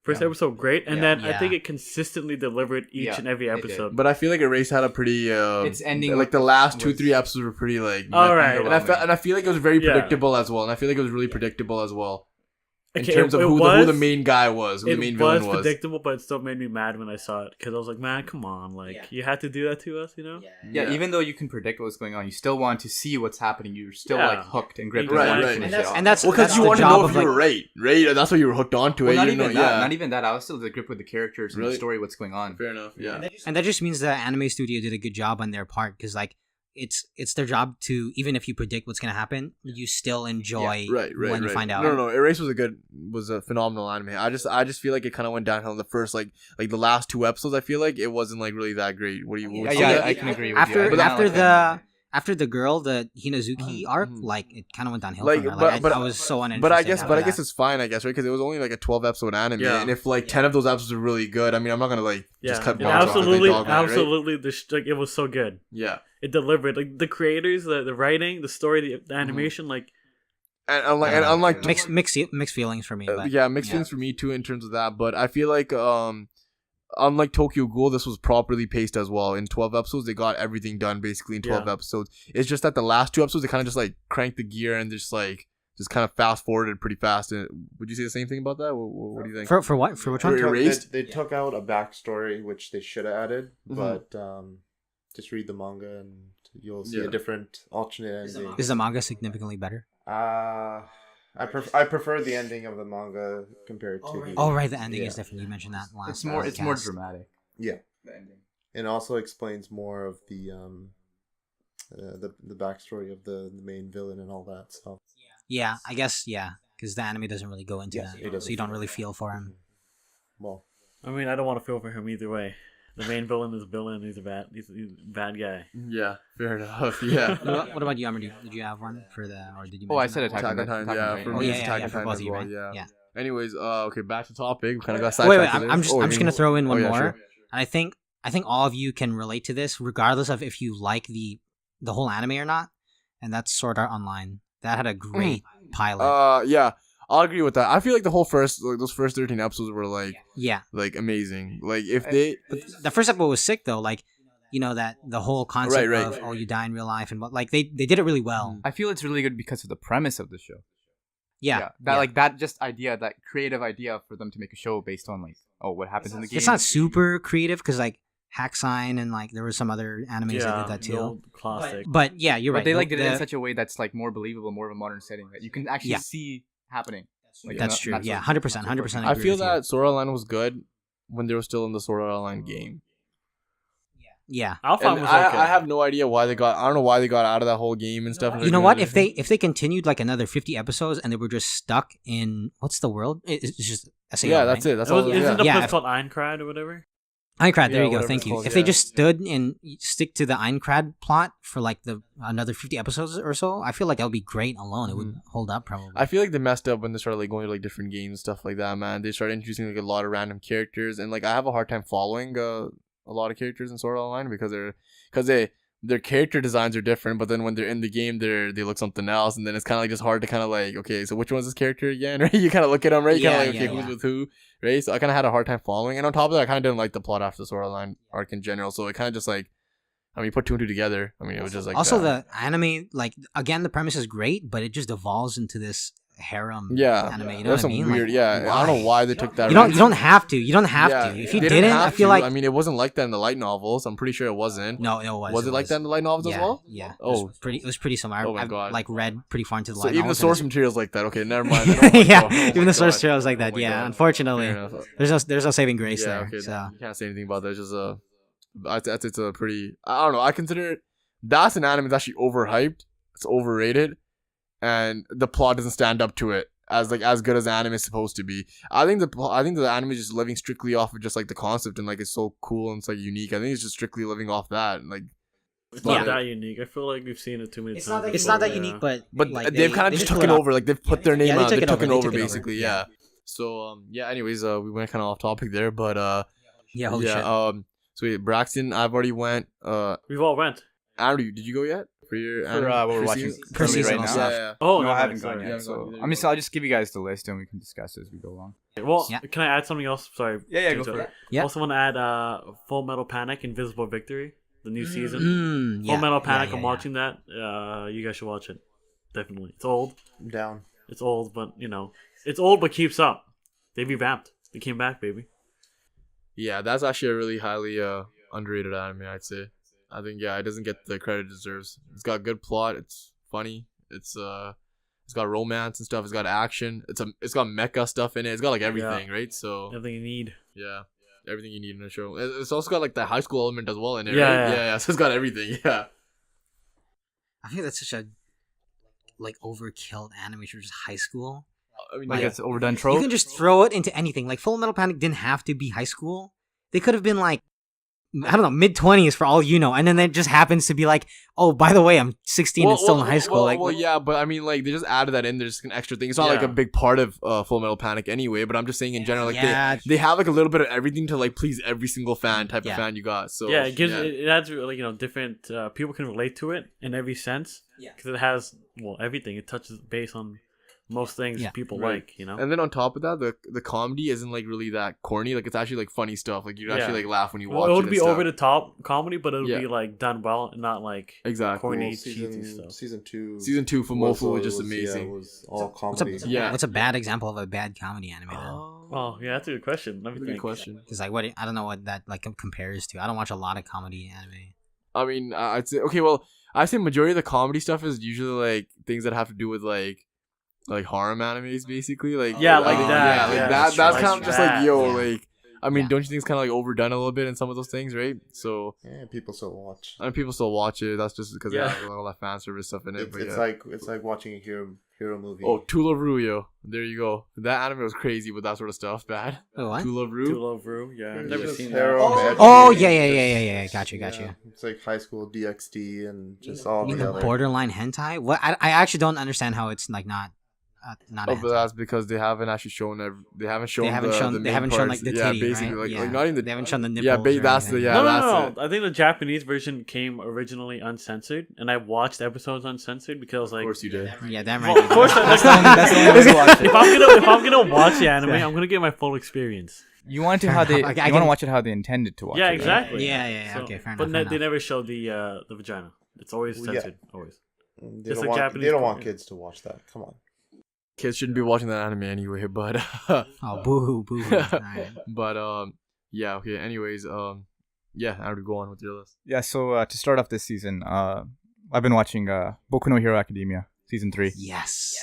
First episode great, and Yeah. then I think it consistently delivered each and every it did. episode. But I feel like Erased had a pretty. It's ending like with- the last was- 2-3 episodes were pretty like. All right. And I feel like it was very Yeah. predictable as well, and I feel like it was really predictable as well. In Okay, terms of it who was- the main guy was, who the main villain was. predictable, but it still made me mad when I saw it because I was like, "Man, come on! Like, you had to do that to us, you know?" Yeah, even though you can predict what's going on, you still want to see what's happening. You're still Yeah. like hooked and gripped. Exactly. and Right. finish And it off. that's Well, because you the want to job know if of, you like, were right? That's why you were hooked onto Well, it. not You even know, that. yeah. Not even that. I was still the grip with the characters and Really? the story. What's going on? Fair enough. Yeah. And that just means the anime studio did a good job on their part because like it's their job to, even if you predict what's gonna happen, you still enjoy when you find out. No. Erase was a phenomenal anime. I just feel like it kind of went downhill in the first like the last 2 episodes. I feel like it wasn't like really that great. What do you? What would you say? I can agree with you. I After kinda like after the girl, the Hinazuki arc, Mhm. like it kind of went downhill. Like, from her. but- Like, I was so uninterested. But I guess after it's fine. I guess right because it was only like a 12 episode anime, Yeah. and if like 10 of those episodes are really good, I mean, I'm not gonna like just cut. And bones off and absolutely, dog on it, right? absolutely. Like, it was so good. Yeah, It delivered. Like the creators, the writing, the story, the animation. Like and unlike mixed feelings for me. But, mixed feelings for me too in terms of that. But I feel like unlike Tokyo Ghoul, this was properly paced as well. In 12 episodes, they got everything done basically in 12 episodes. It's just that the last 2 episodes, they kind of just like cranked the gear and just kind of fast forwarded pretty fast. And would you say the same thing about that? What do you think? for what? For which For one? Erased? They took out a backstory which they should have added, Mhm. but just read the manga and you'll see Yeah. a different alternate ending. Is the manga significantly better? I prefer the ending of the manga compared to the, Oh right, the ending is Yeah. different. You mentioned that last. It's more podcast. dramatic. Yeah, The ending. and also explains more of the backstory of the main villain and all that. So Yeah, I guess because the anime doesn't really go into Yes, it that, doesn't. so you don't really feel for him. well, I mean, I don't want to feel for him either way. The main villain is a villain. He's a bad guy. Yeah, fair enough. Yeah. What about you, Amardeep? Did you have one for the, or did you? Oh, I mention said that? Attack on Attack on Titan. Titan, yeah, Attack on for Titan. me, Oh it's yeah, Attack yeah, on for Titan both as of you, well, right? yeah. Yeah. Anyways, okay, back to topic. We kind of got Wait, sidetracked. I'm just gonna throw in one more. Sure. And I think all of you can relate to this, regardless of if you like the whole anime or not. And that's Sword Art Online. That had a great pilot. Yeah, I'll agree with that. I feel like those first 13 episodes were Yeah, like amazing. Like if they, but the first episode was sick though. Like, you know, that the whole concept Right. of you die in real life and what, like they did it really well. I feel it's really good because of the premise of the show. Yeah, That creative idea for them to make a show based on what happens in the game. It's not super creative because like Hack Sign and like there were some other animes that did that the too. old classic. But yeah, you're But right. they did it in The- such a way that's more believable, more of a modern setting that you can actually Yeah. see happening. That's true. Yeah, 100%. 100%. I feel that Sword Art Online was good when they were still in the Sword Art Online game. Yeah. Alpha And was okay. I have no idea why I don't know why they got out of that whole game and stuff. You know what? If they continued like another 50 episodes and they were just stuck in what's the world? It's just SAO, yeah, that's right? it. That's all. Isn't the Yeah, place if- called Einkrad or whatever? Einkrad, there Yeah, you go. whatever Thank it's you. called, If they yeah. just stood and stick to the Einkrad plot for like another 50 episodes or so, I feel like that would be great alone. It would hold up probably. I feel like they messed up when they started going to different games and stuff like that. Man, they started introducing a lot of random characters, and I have a hard time following a lot of characters in Sword Art Online because their character designs are different, but then when they're in the game, they look something else, and then it's kind of just hard to okay, so which one's this character again? Right? You kind of look at them, right? You kind of Yeah, who's yeah. with who, right? So I kind of had a hard time following, and on top of that, I kind of didn't like the plot after the Sword Art Online arc in general. So it kind of just you put 2 and 2 together. I mean, it was just also, that. the anime, again, the premise is great, but it just devolves into this harem Yeah, anime. You know that's what I mean? some weird. I don't know why they took that. You don't. route. You don't have to. You don't have Yeah, to. If you they didn't, have I feel to. like I mean, it wasn't like that in the light novels. I'm pretty sure it wasn't. no, it was. Was it like that in the light novels yeah, as well? Yeah. Oh. It was pretty similar. Oh my I've God. read pretty far into the So light even the novels, source and material's like that. Okay, never mind. yeah, Oh my even the source God. material is like Oh that. my yeah, God. unfortunately, Fair enough. there's no saving grace Yeah, there. okay. So You can't say anything about that. It's just it's a pretty. I don't know. I consider it. That's an anime that's actually overhyped. It's overrated, and the plot doesn't stand up to it as good as the anime is supposed to be. I think the anime is just living strictly off of just the concept and it's so cool and it's unique. I think it's just strictly living off that. It's not Yeah. that unique. I feel like we've seen it too many times. it's not that before, unique, yeah. but they've kind of just took it over. They've put their name they out. took They've it taken over. over basically. Yeah. So Anyways, we went kind of off topic there, but yeah, holy shit. So wait, Braxton, I've already went. We've all went. Andrew, did you go yet for your For anime? what we're For watching season? currently right seasonal now. stuff. Yeah. Oh, No, no, I haven't sorry. gone Yeah, yet. So I'm I'll just give you guys the list and we can discuss as we go along. Well, Yeah. can I add something else? Sorry. Yeah, go to- for it. Yeah. Also want to add Full Metal Panic, Invisible Victory, the new season. Mm, Full Metal Panic. I'm yeah. watching that. You guys should watch it. Definitely. It's old. I'm down. It's old, but it's old but keeps up. They revamped. They came back, baby. Yeah, that's actually a really highly underrated anime, I'd say. I think it doesn't get the credit it deserves. It's got good plot. It's funny. It's got romance and stuff. It's got action. It's got mecha stuff in it. It's got like everything, right? So Everything you need. yeah, everything you need in a show. It's also got like the high school element as well in it. Yeah, right? yeah. yeah. So it's got everything. Yeah. I think that's such a overkill anime for just high school. I mean, Like yeah. it's overdone You trope. can just throw it into anything. Like Full Metal Panic didn't have to be high school. They could have been like, I don't know, mid-20s for all you know, and then it just happens to be like, oh, by the way, I'm 16 and still in high school. Yeah, but I mean, like they just added that in. There's just an extra thing. It's not like a Yeah. big part of Full Metal Panic anyway. But I'm just saying in general, like Yeah. they have like a little bit of everything to like please every single type Yeah. of fan you got. So Yeah, it gives it adds like different people can relate to it in every sense. Yeah. Because it has everything. It touches base on most things Yeah. people Right. like. And then on top of that, the comedy isn't like really that corny. Like it's actually like funny stuff. Like you actually like laugh when you watch it it. would be over the top comedy, but it would Yeah. be like done well and not like Exactly. corny, Well, cheesy stuff. season two. Season 2 for Mofu was just Yeah, amazing. it was all What's a, comedy. Yeah. what's a bad example of a bad comedy anime then? Oh yeah, that's a good question. Let me Good think. question. Because like, what I don't know what that like compares to. I don't watch a lot of comedy anime. I mean, I'd say okay. Well, I'd say majority of the comedy stuff is usually like things that have to do with like harem animes, basically. Like Yeah, like yeah, that. like Yeah, that's like kind of just that. like yo, Yeah. like I mean, Yeah. don't you think it's kind of like overdone a little bit in some of those things, right? So Yeah, people still watch. I mean, people still watch it. That's just because Yeah. they have all that fan service stuff in it. But It's yeah. like watching a hero movie. Oh, To Love Ru, yo. There you go. That anime was crazy with that sort of stuff. Bad. Wait, what? To Love To Ru. Love Ru. Yeah, I've It's never just seen harem, that. Oh education. yeah. Got you. It's like high school DxD and just all You mean the the other. borderline hentai? What I actually don't understand how it's like not a Oh, but hentai. that's because they haven't actually shown they haven't shown They haven't the shown main like parts. the yeah, titty, basically right? like not even the they haven't shown the nipples. yeah, or that's the anything. yeah. that's no. it. I think the Japanese version came originally uncensored, and I watched episodes uncensored because I was Of like, course you did. Yeah, damn Well, right. of course, That's the only way to watch it. if I'm gonna watch the anime, I'm gonna get my full experience. You want to Fair how they enough. I you want to can- watch it how they intended to watch it. Yeah, right? exactly. Yeah. So- Okay, fair But enough. they never show the vagina. It's always Well, yeah. censored. Always. They It's don't, like want, Japanese they don't want Korean. kids to watch that. Come on. Kids shouldn't be watching that anime anyway, but Oh, boo hoo. Alright. but yeah, okay. Anyways, yeah, how do we go on with your list? Yeah. So to start off this season, I've been watching Boku no Hero Academia season 3, Yes.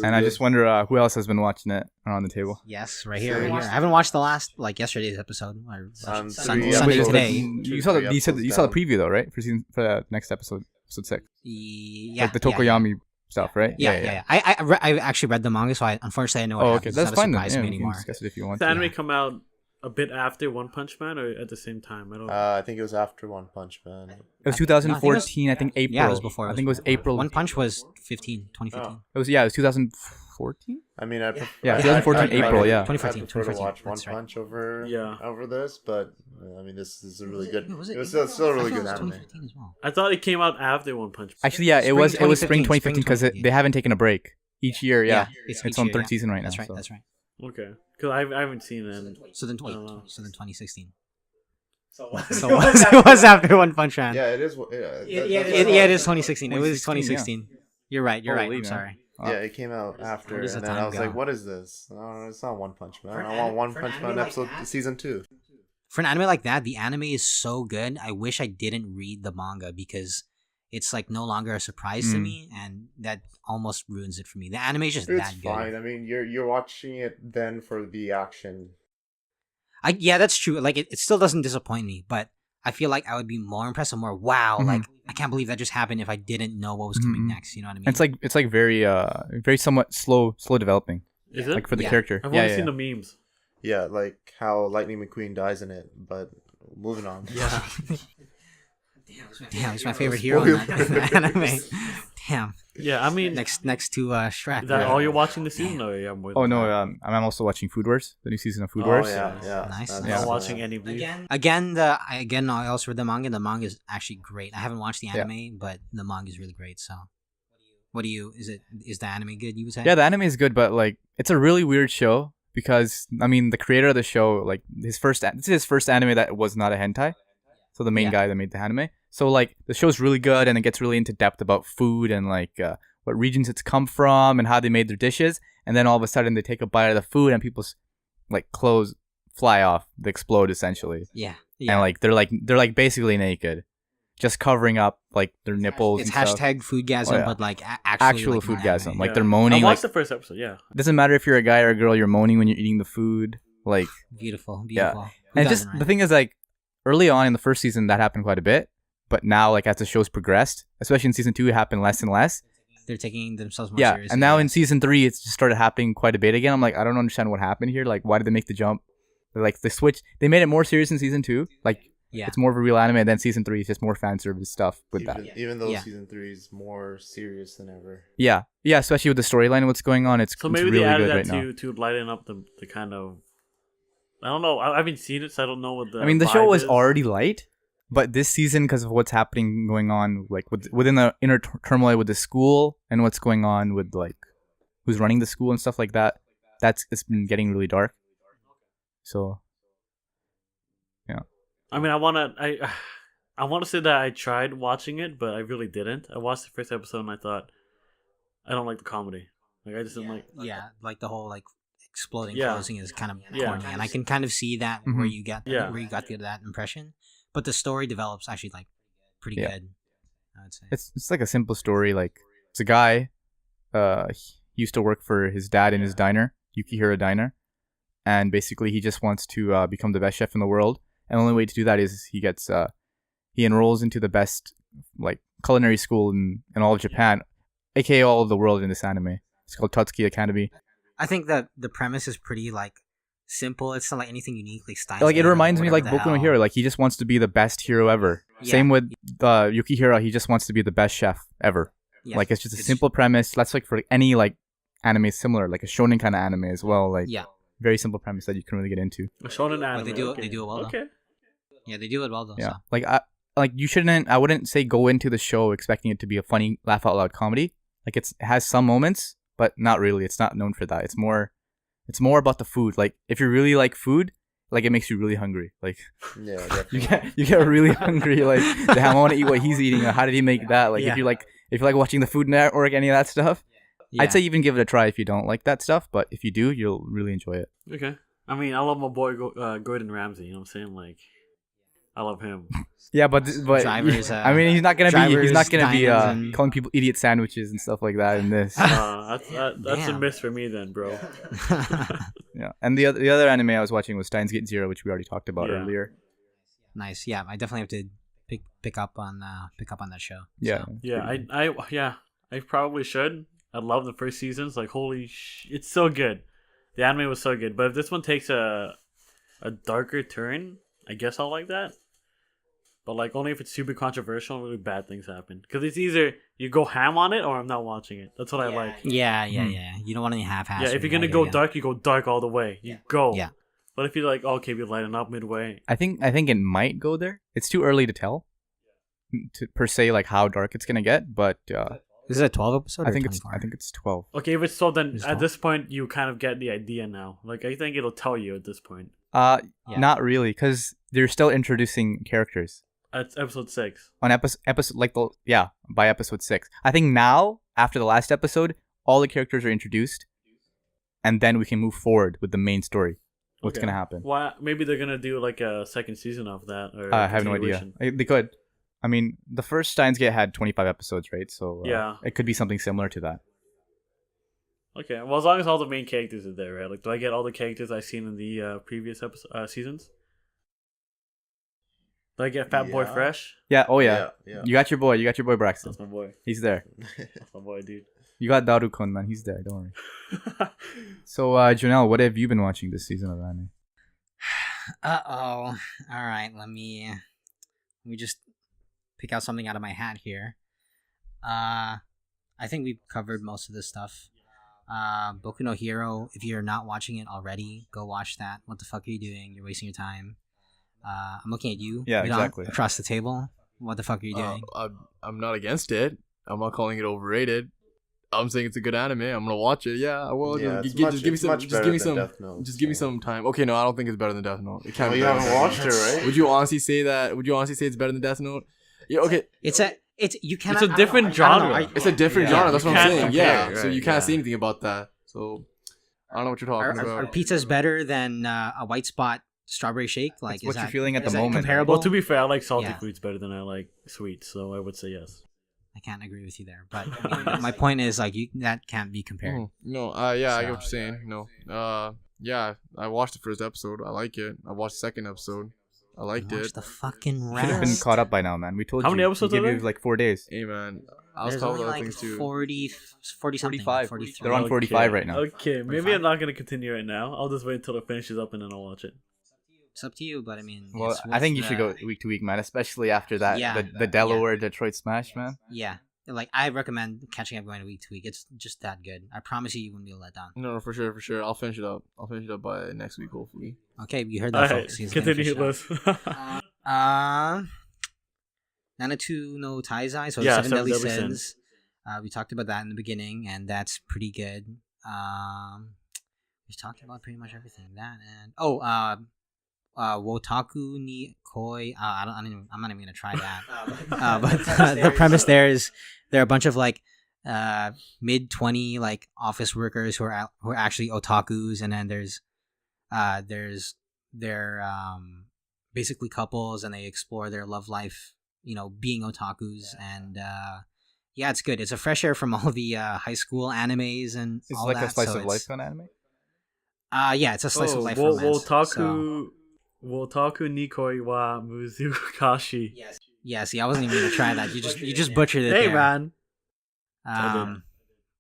and I just wonder who else has been watching it around the table. Yes, right here. I haven't watched the last yesterday's episode. Sun Sunday three today. episodes. You saw the Three you saw episodes the down. preview though, right? For the next episode 6, Yeah, like the Tokoyami stuff, right? Yeah. I actually read the manga, so unfortunately I know what Oh, okay, happens. that's It's not a fine then. surprise Yeah, to me we can anymore. discuss it if you want. Does the to. anime come out a bit after One Punch Man or at the same time? I don't. I think it was after One Punch Man. It was 2014, I think April. Yeah, it was before. I think it was April. One Punch was 2015. Oh. It was 2014. I mean, Yeah, 2014 April, yeah. 2014, I prefer to 2014, watch One that's right. Punch over Yeah. over this, but I mean, this is a really good. Wait, It was still a really I thought good it was anime. 2015 as well. I thought it came out after One Punch Man. Actually, yeah, it Spring was spring 2015, 2015 because 2015. they haven't taken a break each year. Yeah, it's it's each on year, third yeah. season right That's now. right. so. That's right. Okay, because I haven't seen it. So then, wait, I don't know. so then 2016. So So it was after One Punch Man. Yeah, it is. It is 2016. It was 2016, 2016. You're right. Holy I'm man. sorry. Yeah, it came out after, Where does and the then I time was go? like, "What is this? No, it's not One Punch Man. For I an want One for an Punch anime Man like episode that? season 2." For an anime like that, the anime is so good. I wish I didn't read the manga because it's like no longer a surprise to me, and that almost ruins it for me. The anime is just It's that good. fine. I mean, you're watching it then for the action. Yeah, that's true. Like it still doesn't disappoint me, but I feel like I would be more impressed and more wow. Mhm. Like I can't believe that just happened if I didn't know what was coming Mhm. next. You know what I mean? It's like very somewhat slow developing, Is it? like for the Yeah. character. I've yeah, only yeah. seen the memes. Yeah, like how Lightning McQueen dies in it. But moving on. Yeah. Damn, he's my favorite hero in that anime. Damn. Yeah, I mean, Next to Shrek. is that Yeah. all you're watching this season, or yeah, more Oh than no, that? I'm also watching Food Wars, the new season of Food Oh Wars. yeah, yeah. Nice. That's, I'm Yeah. not watching any of these. Again, I also read the manga. The manga is actually great. I haven't watched the Yeah. anime, but the manga is really great. So, is the anime good? You would say? Yeah, the anime is good, but like it's a really weird show because I mean the creator of the show, like this is his first anime that was not a hentai. So the main guy that made the anime. So like the show's really good and it gets really into depth about food and like what regions it's come from and how they made their dishes. And then all of a sudden they take a bite of the food and people's like clothes fly off, they explode essentially. Yeah. And like they're like basically naked, just covering up like their nipples. It's and stuff. hashtag foodgasm, but like actual like, foodgasm. Like Yeah. they're moaning. I watched Like the first episode. Yeah. it doesn't matter if you're a guy or a girl, you're moaning when you're eating the food. Like beautiful. Yeah. Who and doesn't, just right? the thing is like early on in the first season that happened quite a bit, but now like as the show's progressed, especially in season 2, it happened less and less. They're taking themselves more Yeah, seriously. and now in season 3, it's just started happening quite a bit again. I'm like, I don't understand what happened here. Like, why did they make the jump? Like, they made it more serious in season 2. Like, it's more of a real anime. And then season 3 is just more fan service stuff with that. Even though season 3 is more serious than ever. Yeah, especially with the storyline and what's going on. It's So it's maybe really they added good that right now. to lighten up the kind of. I don't know. I haven't seen it, so I don't know what the. I mean, the show vibe was is. already light, but this season, because of what's happening going on, like within the inner turmoil with the school and what's going on with like who's running the school and stuff like that, it's been getting really dark. So, yeah. I mean, I want to say that I tried watching it, but I really didn't. I watched the first episode and I thought, I don't like the comedy. Like I just didn't like. Yeah, like the whole like exploding Yeah. closing is kind of Yeah. corny, and I can kind of see that where you got Yeah. where you got that impression. But the story develops actually like pretty good. I would say. It's like a simple story. Like it's a guy, he used to work for his dad in his diner, Yukihira Diner, and basically he just wants to become the best chef in the world. And the only way to do that is he enrolls into the best like culinary school in all of Japan, aka all of the world in this anime. It's called Totsuki Academy. I think that the premise is pretty like simple. It's not like anything uniquely styled. Like it reminds me like Boku no Hero. Like he just wants to be the best hero ever. Yeah. Same with Yukihira. He just wants to be the best chef ever. Yeah. Like it's just a simple premise. That's like for any like anime similar, like a shonen kind of anime as well. Like very simple premise that you can really get into. A shonen anime. But they do it well. Okay. Though. Yeah, they do it well though. Yeah, So. you shouldn't. I wouldn't say go into the show expecting it to be a funny, laugh out loud comedy. Like it has some moments, but not really. It's not known for that. It's more about the food. Like if you really like food, like it makes you really hungry. Like Yeah, definitely. you get really hungry. Like damn, I want to eat what he's eating. Or how did he make that? Like if you like watching the Food Network, any of that stuff, I'd say even give it a try if you don't like that stuff. But if you do, you'll really enjoy it. Okay. I mean, I love my boy Gordon Ramsay. You know what I'm saying? Like, I love him. Yeah, but Drivers, I mean, he's not gonna be and- calling people idiot sandwiches and stuff like that in this. That's a Damn. miss for me then, bro. Yeah, and the other anime I was watching was Steins Gate Zero, which we already talked about earlier. Nice. Yeah, I definitely have to pick up on that show. Yeah, So. Yeah, I probably should. I love the first seasons. Like, it's so good. The anime was so good. But if this one takes a darker turn, I guess I'll like that. But like only if it's super controversial and really bad things happen. Because it's either you go ham on it or I'm not watching it. That's what I like. Yeah. You don't want any half-assed. Yeah, if you're gonna go dark, you go dark all the way. You go. Yeah. But if you're like, okay, we lighten up midway. I think it might go there. It's too early to tell, per se, like how dark it's gonna get. But Is it a 12 episode? I or think 24? it's 12. Okay, if it's so, then It's at not. this point you kind of get the idea now. Like I think it'll tell you at this point. Not really, because they're still introducing characters. At episode 6. On episode like by episode 6. I think now after the last episode, all the characters are introduced, and then we can move forward with the main story. What's Okay. gonna happen? Why? Maybe they're gonna do like a second season of that. Or I have no idea. continuation. They could. I mean, the first Steins Gate had 25 episodes, right? So it could be something similar to that. Okay, well, as long as all the main characters are there, right? Like, do I get all the characters I've seen in the previous seasons? Do I get Fat Boy Yeah. Fresh? Yeah. Oh yeah. Yeah. You got your boy Braxton. That's my boy. He's there. That's my boy, dude. You got Darukon, man. He's there. Don't worry. So, Jonnel, what have you been watching this season of anime? All right, let me just pick out something out of my hat here. I think we've covered most of this stuff. Boku no Hero, if you're not watching it already, go watch that. What the fuck are you doing? You're wasting your time. I'm looking at you. Yeah, Vedant, exactly. Across the table. What the fuck are you doing? I'm not against it. I'm not calling it overrated. I'm saying it's a good anime. I'm gonna watch it. Yeah, I will. Yeah, just it's give me some. much Just give me better some. than Death Note, Just give me so. some time. Okay, no, I don't think it's better than Death Note. It can't Oh, be you better haven't than watched it, Death Note. right? Would you honestly say that? Would you honestly say it's better than Death Note? Yeah. Okay. It's you cannot. It's a different genre. It's a different Yeah. genre. That's You what I'm can't saying. compare, Yeah. So right, you can't yeah. say anything about that. So I don't know what you're talking Are about. pizzas better than a white spot strawberry shake? Like, It's is what you're that- feeling at is the that moment, right? Comparable. Well, to be fair, I like salty Yeah. foods better than I like sweets, so I would say yes. I can't agree with you there, but I mean, my point is like that can't be compared. No. Yeah. I get So- what you're saying. Yeah. I watched the first episode. I like it. I watched the second episode. I liked Watch it. the fucking Should have been rest. caught up by now, man. We told How you. many episodes We gave are you there? like 4 days. Hey man, I was There's caught only up with other like things too. 40 something. 45. 43. They're on 45 right now. Okay, maybe 45? I'm not gonna continue right now. I'll just wait until it finishes up and then I'll watch it. It's up to you, but I mean, Well, it's I think you with should go week to week, man. Especially after that, Yeah. the Delaware Detroit smash, man. Yeah, like I recommend catching up going week to week. It's just that good. I promise you won't be let down. No, for sure. I'll finish it up. I'll finish it up by next week, hopefully. Okay, you heard that, Alright, folks. He's gonna continue, finish it Liz. up. Nanatu no Taizai, so Yeah, Seven Deadly Deadly Sins. We talked about that in the beginning, and that's pretty good. We talked about pretty much everything. That and Wotaku ni Koi. I'm not even gonna try that. But the premise there is there are a bunch of like mid-20 like office workers who are actually otakus, and then there's they're basically couples, and they explore their love life, being otakus, and yeah, it's good. It's a fresh air from all the high school animes and It's all like that. a slice so of life kind of anime. yeah, it's a slice of life romance. Wotaku Nikoi wa Muzukashi. Yeah, see, I wasn't even gonna try that. You just butchered it. Hey there. man. I did.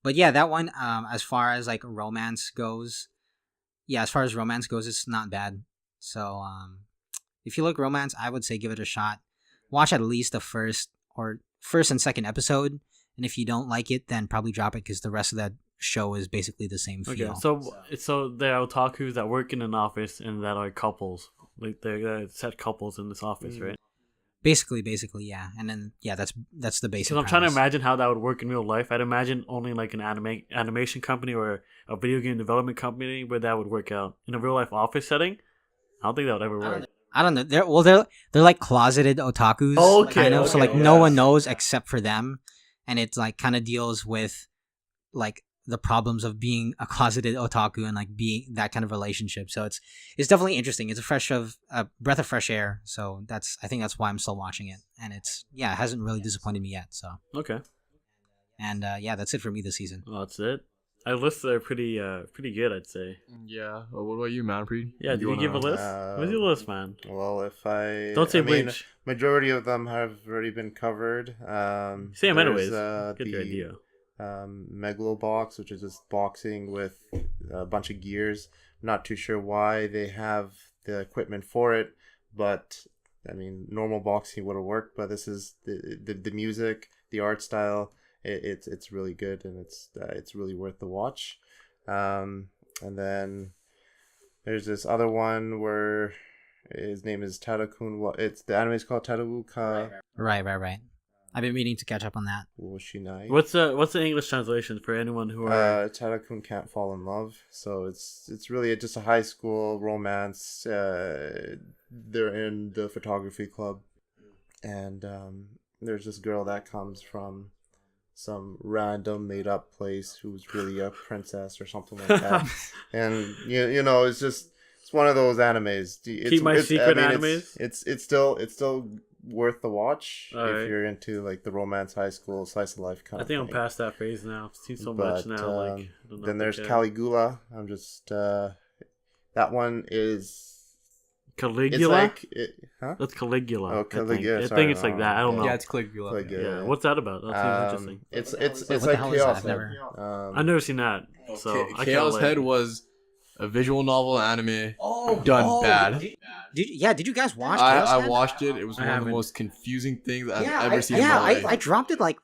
But yeah, that one. As far as like romance goes, it's not bad. So if you like romance, I would say give it a shot. Watch at least the first and second episode, and if you don't like it, then probably drop it because the rest of that show is basically the same feel. Okay, so there are otakus that work in an office and that are couples. Like they're set couples in this office, right? Basically, yeah. And then that's the basic. Because I'm trying to premise. imagine how that would work in real life. I'd imagine only like an animation company or a video game development company where that would work out. In a real life office setting, I don't think that would ever work. I don't know. They're like closeted otakus, Okay, kind of. So like okay, no yeah. one knows except for them, and it's like kind of deals with like the problems of being a closeted otaku and like being that kind of relationship. So it's definitely interesting. It's a breath of fresh air. So I think that's why I'm still watching it, and it hasn't really disappointed me yet. So Okay, and that's it for me this season. well, that's it. Our lists are pretty good, I'd say. Yeah. What about you, Manpreet? Yeah, did you give a list? What's your list, man? Well, if I Don't say I mean, Bleach. majority of them have already been covered. Say them anyways. there's, Get the idea. Megalobox, which is just boxing with a bunch of gears. Not too sure why they have the equipment for it, but I mean, normal boxing would have worked. But this is the music, the art style. It's really good, and it's really worth the watch. And then there's this other one where his name is Tadakun. It's the anime is called Tadawuka Right. I've been meaning to catch up on that. Woshinai. What's the English translation for anyone who are? Tadakun can't fall in love. So it's really just a high school romance. They're in the photography club, and there's this girl that comes from some random made up place who's really a princess or something like that. And it's one of those animes. Keep my secret animes? It's still worth the watch All right. if you're into like the romance high school slice of life kind I of think thing. I'm past that phase now. I've seen so But, much now. Like I don't know then if there's I can. Caligula. I'm just that one is Caligula. it's like huh? That's Caligula. Oh, Caligula, I sorry, think it's like that. I don't know. Yeah, it's Caligula. Caligula. Yeah. What's that about? That seems interesting. It's What the like hell is that? Chaos I've Head. never- I've never seen that. So I Chaos can't Head relate. was a visual novel anime done bad. Did you guys watch? I Chaos Head? watched it. It was I one of the haven't. most confusing things I've Yeah, ever seen in yeah, my life. I dropped it like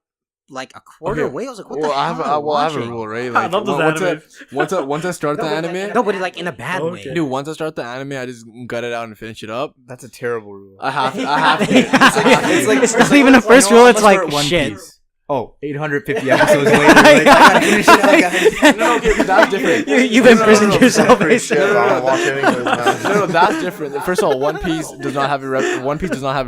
a quarter Okay. away. I was like, what Well, the hell? I have a watching? rule, right? I Like, love those once I start the anime, No, but like in a bad Okay. way. dude, once I start the anime, I just gut it out and finish it up. That's a terrible rule. I have to. It's not even a first rule. It's like shit. Oh, 850 episodes later. I gotta finish it. No, okay, but that's different. You've imprisoned yourself. No, that's different. First of all, One Piece does not have a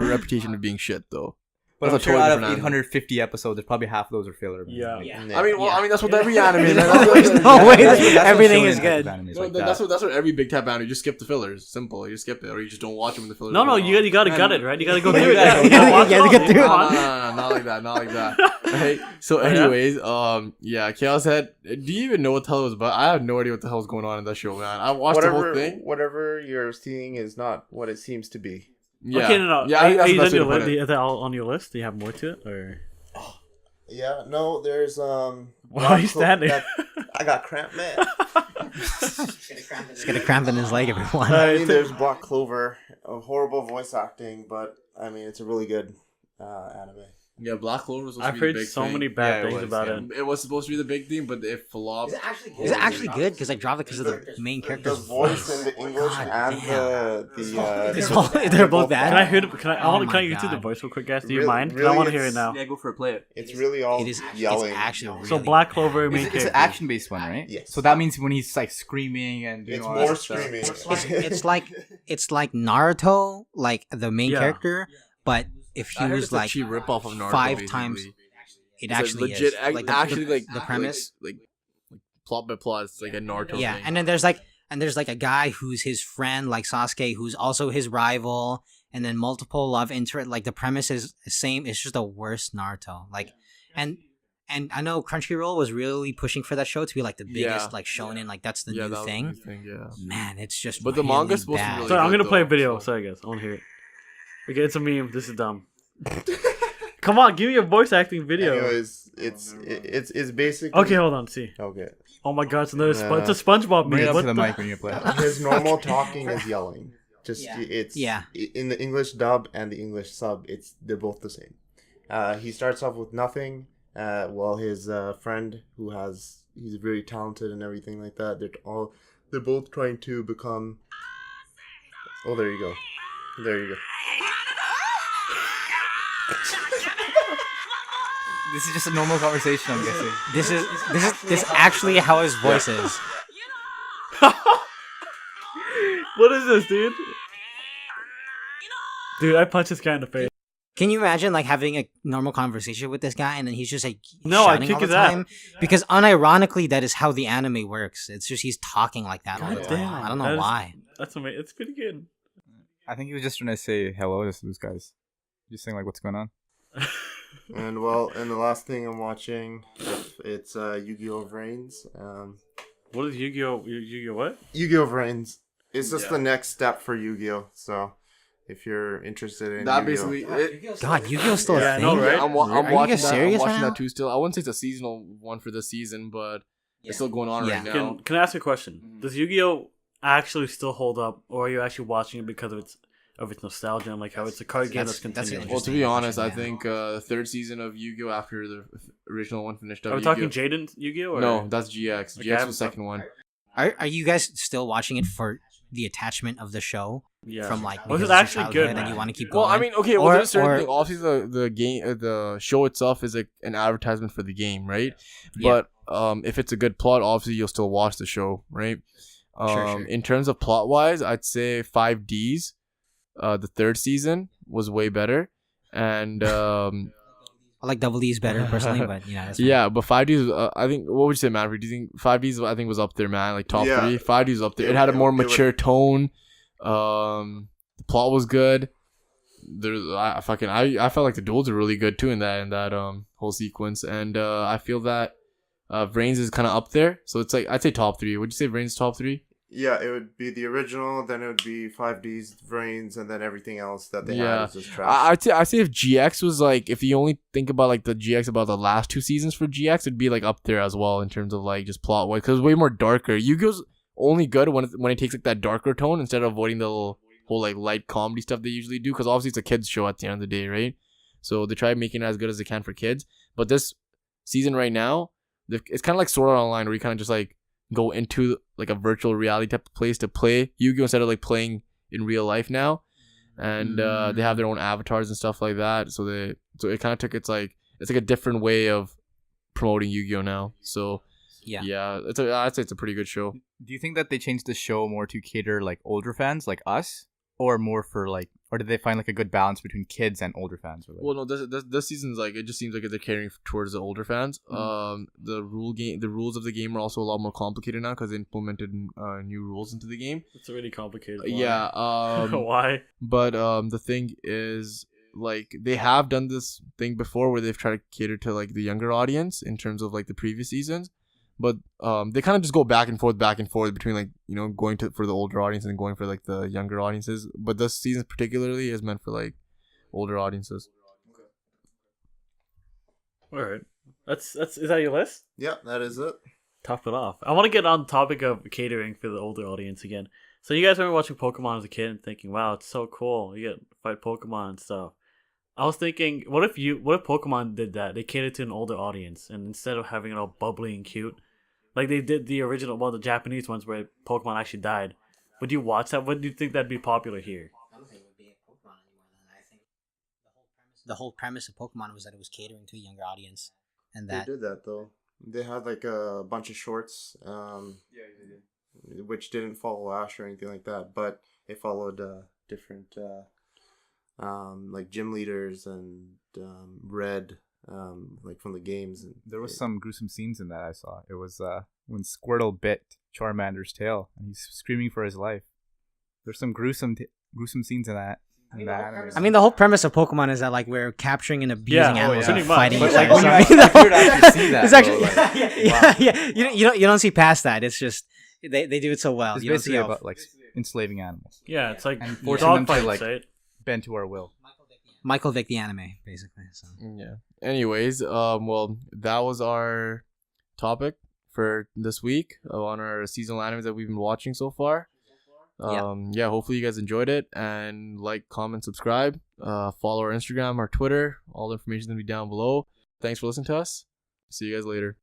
reputation of being shit, though. But I'm That's a sure totally out of different 850 episodes, there's probably half of those are filler. Man. Yeah. Yeah. I mean, that's what every anime. There's That's no way That's that what everything shonen is type good. of anime is No, like that's that. what every big type anime. You just skip the fillers. Simple. You just skip it, or you just don't watch them when the fillers. No, are you gotta gut it, right? You gotta go through it. Yeah, You gotta watch you it gotta all. get through it. Come on. No, not like that. Right. So, Oh, yeah? anyways, yeah, Chaos Head. Do you even know what the hell it was about? I have no idea what the hell is going on in that show, man. I watched the whole thing. Whatever you're seeing is not what it seems to be. Yeah. Okay, no. Yeah, Are that's you the best way to done put it. your list? Are they all on your list? Do you have more to it, or Yeah, no, there's why are you standing? I got cramp, man. He's got a cramp in his leg, everyone. I mean, there's Black Clover, a horrible voice acting, but I mean, it's a really good anime. Yeah, Black Clover was supposed I've to be heard the big so thing. many bad Yeah, it things was, about yeah. it. It was supposed to be the big thing, but it flopped. Is it actually good? Because I dropped it because of the main The character's voice in the English God and It's the all- they're both bad? Can I hear? Can I? Oh can my I get through the God. voice real quick, guys? Do you Really- mind? 'Cause I really want to hear it it's- now. Yeah, go for it. Play it. It's really all It is yelling. It's actually really So Black Clover main It's an character. action-based one, right? Yes. So that means when he's like screaming and doing It's all more that stuff. screaming. it's like Naruto, like the main Yeah. character, but if he I heard was it's a like cheap ripoff of Naruto. 5 basically. times, it It's like actually legit, is. Like actually, like the premise. like plot by plot. It's like a Naruto. Yeah, thing. and then there's like a guy who's his friend, like Sasuke, who's also his rival, and then multiple love interest. Like the premise is the same. It's just the worst Naruto. Like, and I know Crunchyroll was really pushing for that show to be like the biggest Yeah. like shonen. Like that's the yeah, new that was thing. the new thing. Yeah. Man, it's just. But the really manga's supposed to be bad. really Sorry, I'm good, gonna play a though, video. so- Sorry, guys. I want to hear it. Okay, it's a meme. This is dumb. Come on, give me a voice acting video. Anyways, it's basically Okay, hold on. See. Okay. Oh my God, it's another. Yeah. It's a SpongeBob Bring it meme. up What to the the? mic when you play it. His normal talking is yelling. Just Yeah. it's Yeah. in the English dub and the English sub. They're both the same. He starts off with nothing. While his friend, he's very talented and everything like that. They're both trying to become. Oh, there you go. There you go. This is just a normal conversation, I'm guessing. This is actually how his voice is. What is this, dude? Dude, I punched this guy in the face. Can you imagine like having a normal conversation with this guy and then he's just like No, I'd shouting kick all the his ass. time? Because unironically, that is how the anime works. It's just he's talking like that all the God time. damn, I don't know that is- why. That's amazing. It's pretty good. I think he was just trying to say hello to those guys. Just saying like, what's going on? And the last thing I'm watching, it's Yu-Gi-Oh! Vrains. What is Yu-Gi-Oh? Yu-Gi-Oh what? Yu-Gi-Oh! Vrains. It's just Yeah. the next step for Yu-Gi-Oh! So, if you're interested in That Yu-Gi-Oh! basically. God, Yu-Gi-Oh's still Yeah, a I thing. know, right? I'm Are you watching guys that. serious I'm watching right now? that too. Still, I wouldn't say it's a seasonal one for this season, but it's still going on Yeah. right now. Can I ask you a question? Does Yu-Gi-Oh actually still hold up, or are you actually watching it because of its nostalgia and like how it's a card game that's That's continuing? Well, to interesting. be honest, I Yeah. think the third season of Yu-Gi-Oh! After the original one finished up. Are we talking Jaden Yu-Gi-Oh? Or? No, that's GX. Okay, GX I'm- was the second one. Are you guys still watching it for the attachment of the show Yeah. from like Was it because of your actually good, childhood and man? you want to keep Well, going? I mean, okay. Well, Or- there's a certain or- thing. Obviously, the game, the show itself is like an advertisement for the game, right? Yeah. But if it's a good plot, obviously you'll still watch the show, right? Sure. In terms of plot wise, I'd say 5Ds. The third season was way better, and I like Double D's better personally, but you know. That's fine. yeah, but 5Ds. I think. What would you say, Manpreet? Do you think 5Ds? I think was up there, man. Like top Yeah. 3. 5Ds was up there. It It- had a more it would- mature tone. The plot was good. I felt like the duels were really good too in that whole sequence, and I feel that Vrains is kind of up there. So it's like I'd say top 3. Would you say Vrains is top 3? Yeah, it would be the original, then it would be 5D's, Vrains, and then everything else that they Yeah. had is just trash. I'd say if GX was like, if you only think about like the GX about the last 2 seasons for GX, it'd be like up there as well in terms of like just plot wise, because it's way more darker. Yu-Gi-Oh's only good when it takes like that darker tone instead of avoiding the whole like light comedy stuff they usually do, because obviously it's a kids show at the end of the day, right? So they try making it as good as they can for kids. But this season right now, it's kind of like Sword Art Online, where you kind of just like go into like a virtual reality type of place to play Yu-Gi-Oh instead of like playing in real life now. And they have their own avatars and stuff like that. So it kind of took its like it's like a different way of promoting Yu-Gi-Oh now. So yeah, I'd say it's a pretty good show. Do you think that they changed the show more to cater like older fans like us, or more for like, or did they find like a good balance between kids and older fans? Or, like... Well, no, this season's like, it just seems like they're catering towards the older fans. The rules of the game are also a lot more complicated now because they implemented new rules into the game. It's really complicated. Why? Yeah. Why? But the thing is, like, they have done this thing before where they've tried to cater to like the younger audience in terms of like the previous seasons. But they kind of just go back and forth between like, you know, going for the older audience and going for like the younger audiences. But this season particularly is meant for like older audiences. All right, that's is that your list? Yeah, that is it. Top it off. I want to get on the topic of catering for the older audience again. So you guys remember watching Pokemon as a kid and thinking, "Wow, it's so cool! You get to fight Pokemon and stuff." I was thinking, what if Pokemon did that? They catered to an older audience, and instead of having it all bubbly and cute, like they did the original, the Japanese ones where Pokemon actually died. Would you watch that? Would you think that'd be popular here? I don't think it would be a Pokemon anymore. Then I think the whole premise of Pokemon was that it was catering to a younger audience, and that They did that though. They had like a bunch of shorts, which didn't follow Ash or anything like that, but it followed different like gym leaders and Red, like from the games. And there was some gruesome scenes in that I saw. It was when Squirtle bit Charmander's tail and he's screaming for his life. There's some gruesome scenes in that. I mean, the whole premise of Pokemon is that like we're capturing and abusing animals pretty and much. fighting But each like other. when So, you I mean, actually actually see that, it's though, actually like, wow. You don't see past that. It's just they do it so well. It's You don't see basically how about like enslaving animals Yeah, it's like and forcing them to dogfights, like right? bend to our will. Michael Vick the anime, basically. So. Yeah. Anyways, well, that was our topic for this week on our seasonal animes that we've been watching so far. Yeah, hopefully you guys enjoyed it, and like, comment, subscribe, follow our Instagram, our Twitter. All the information is gonna be down below. Thanks for listening to us. See you guys later.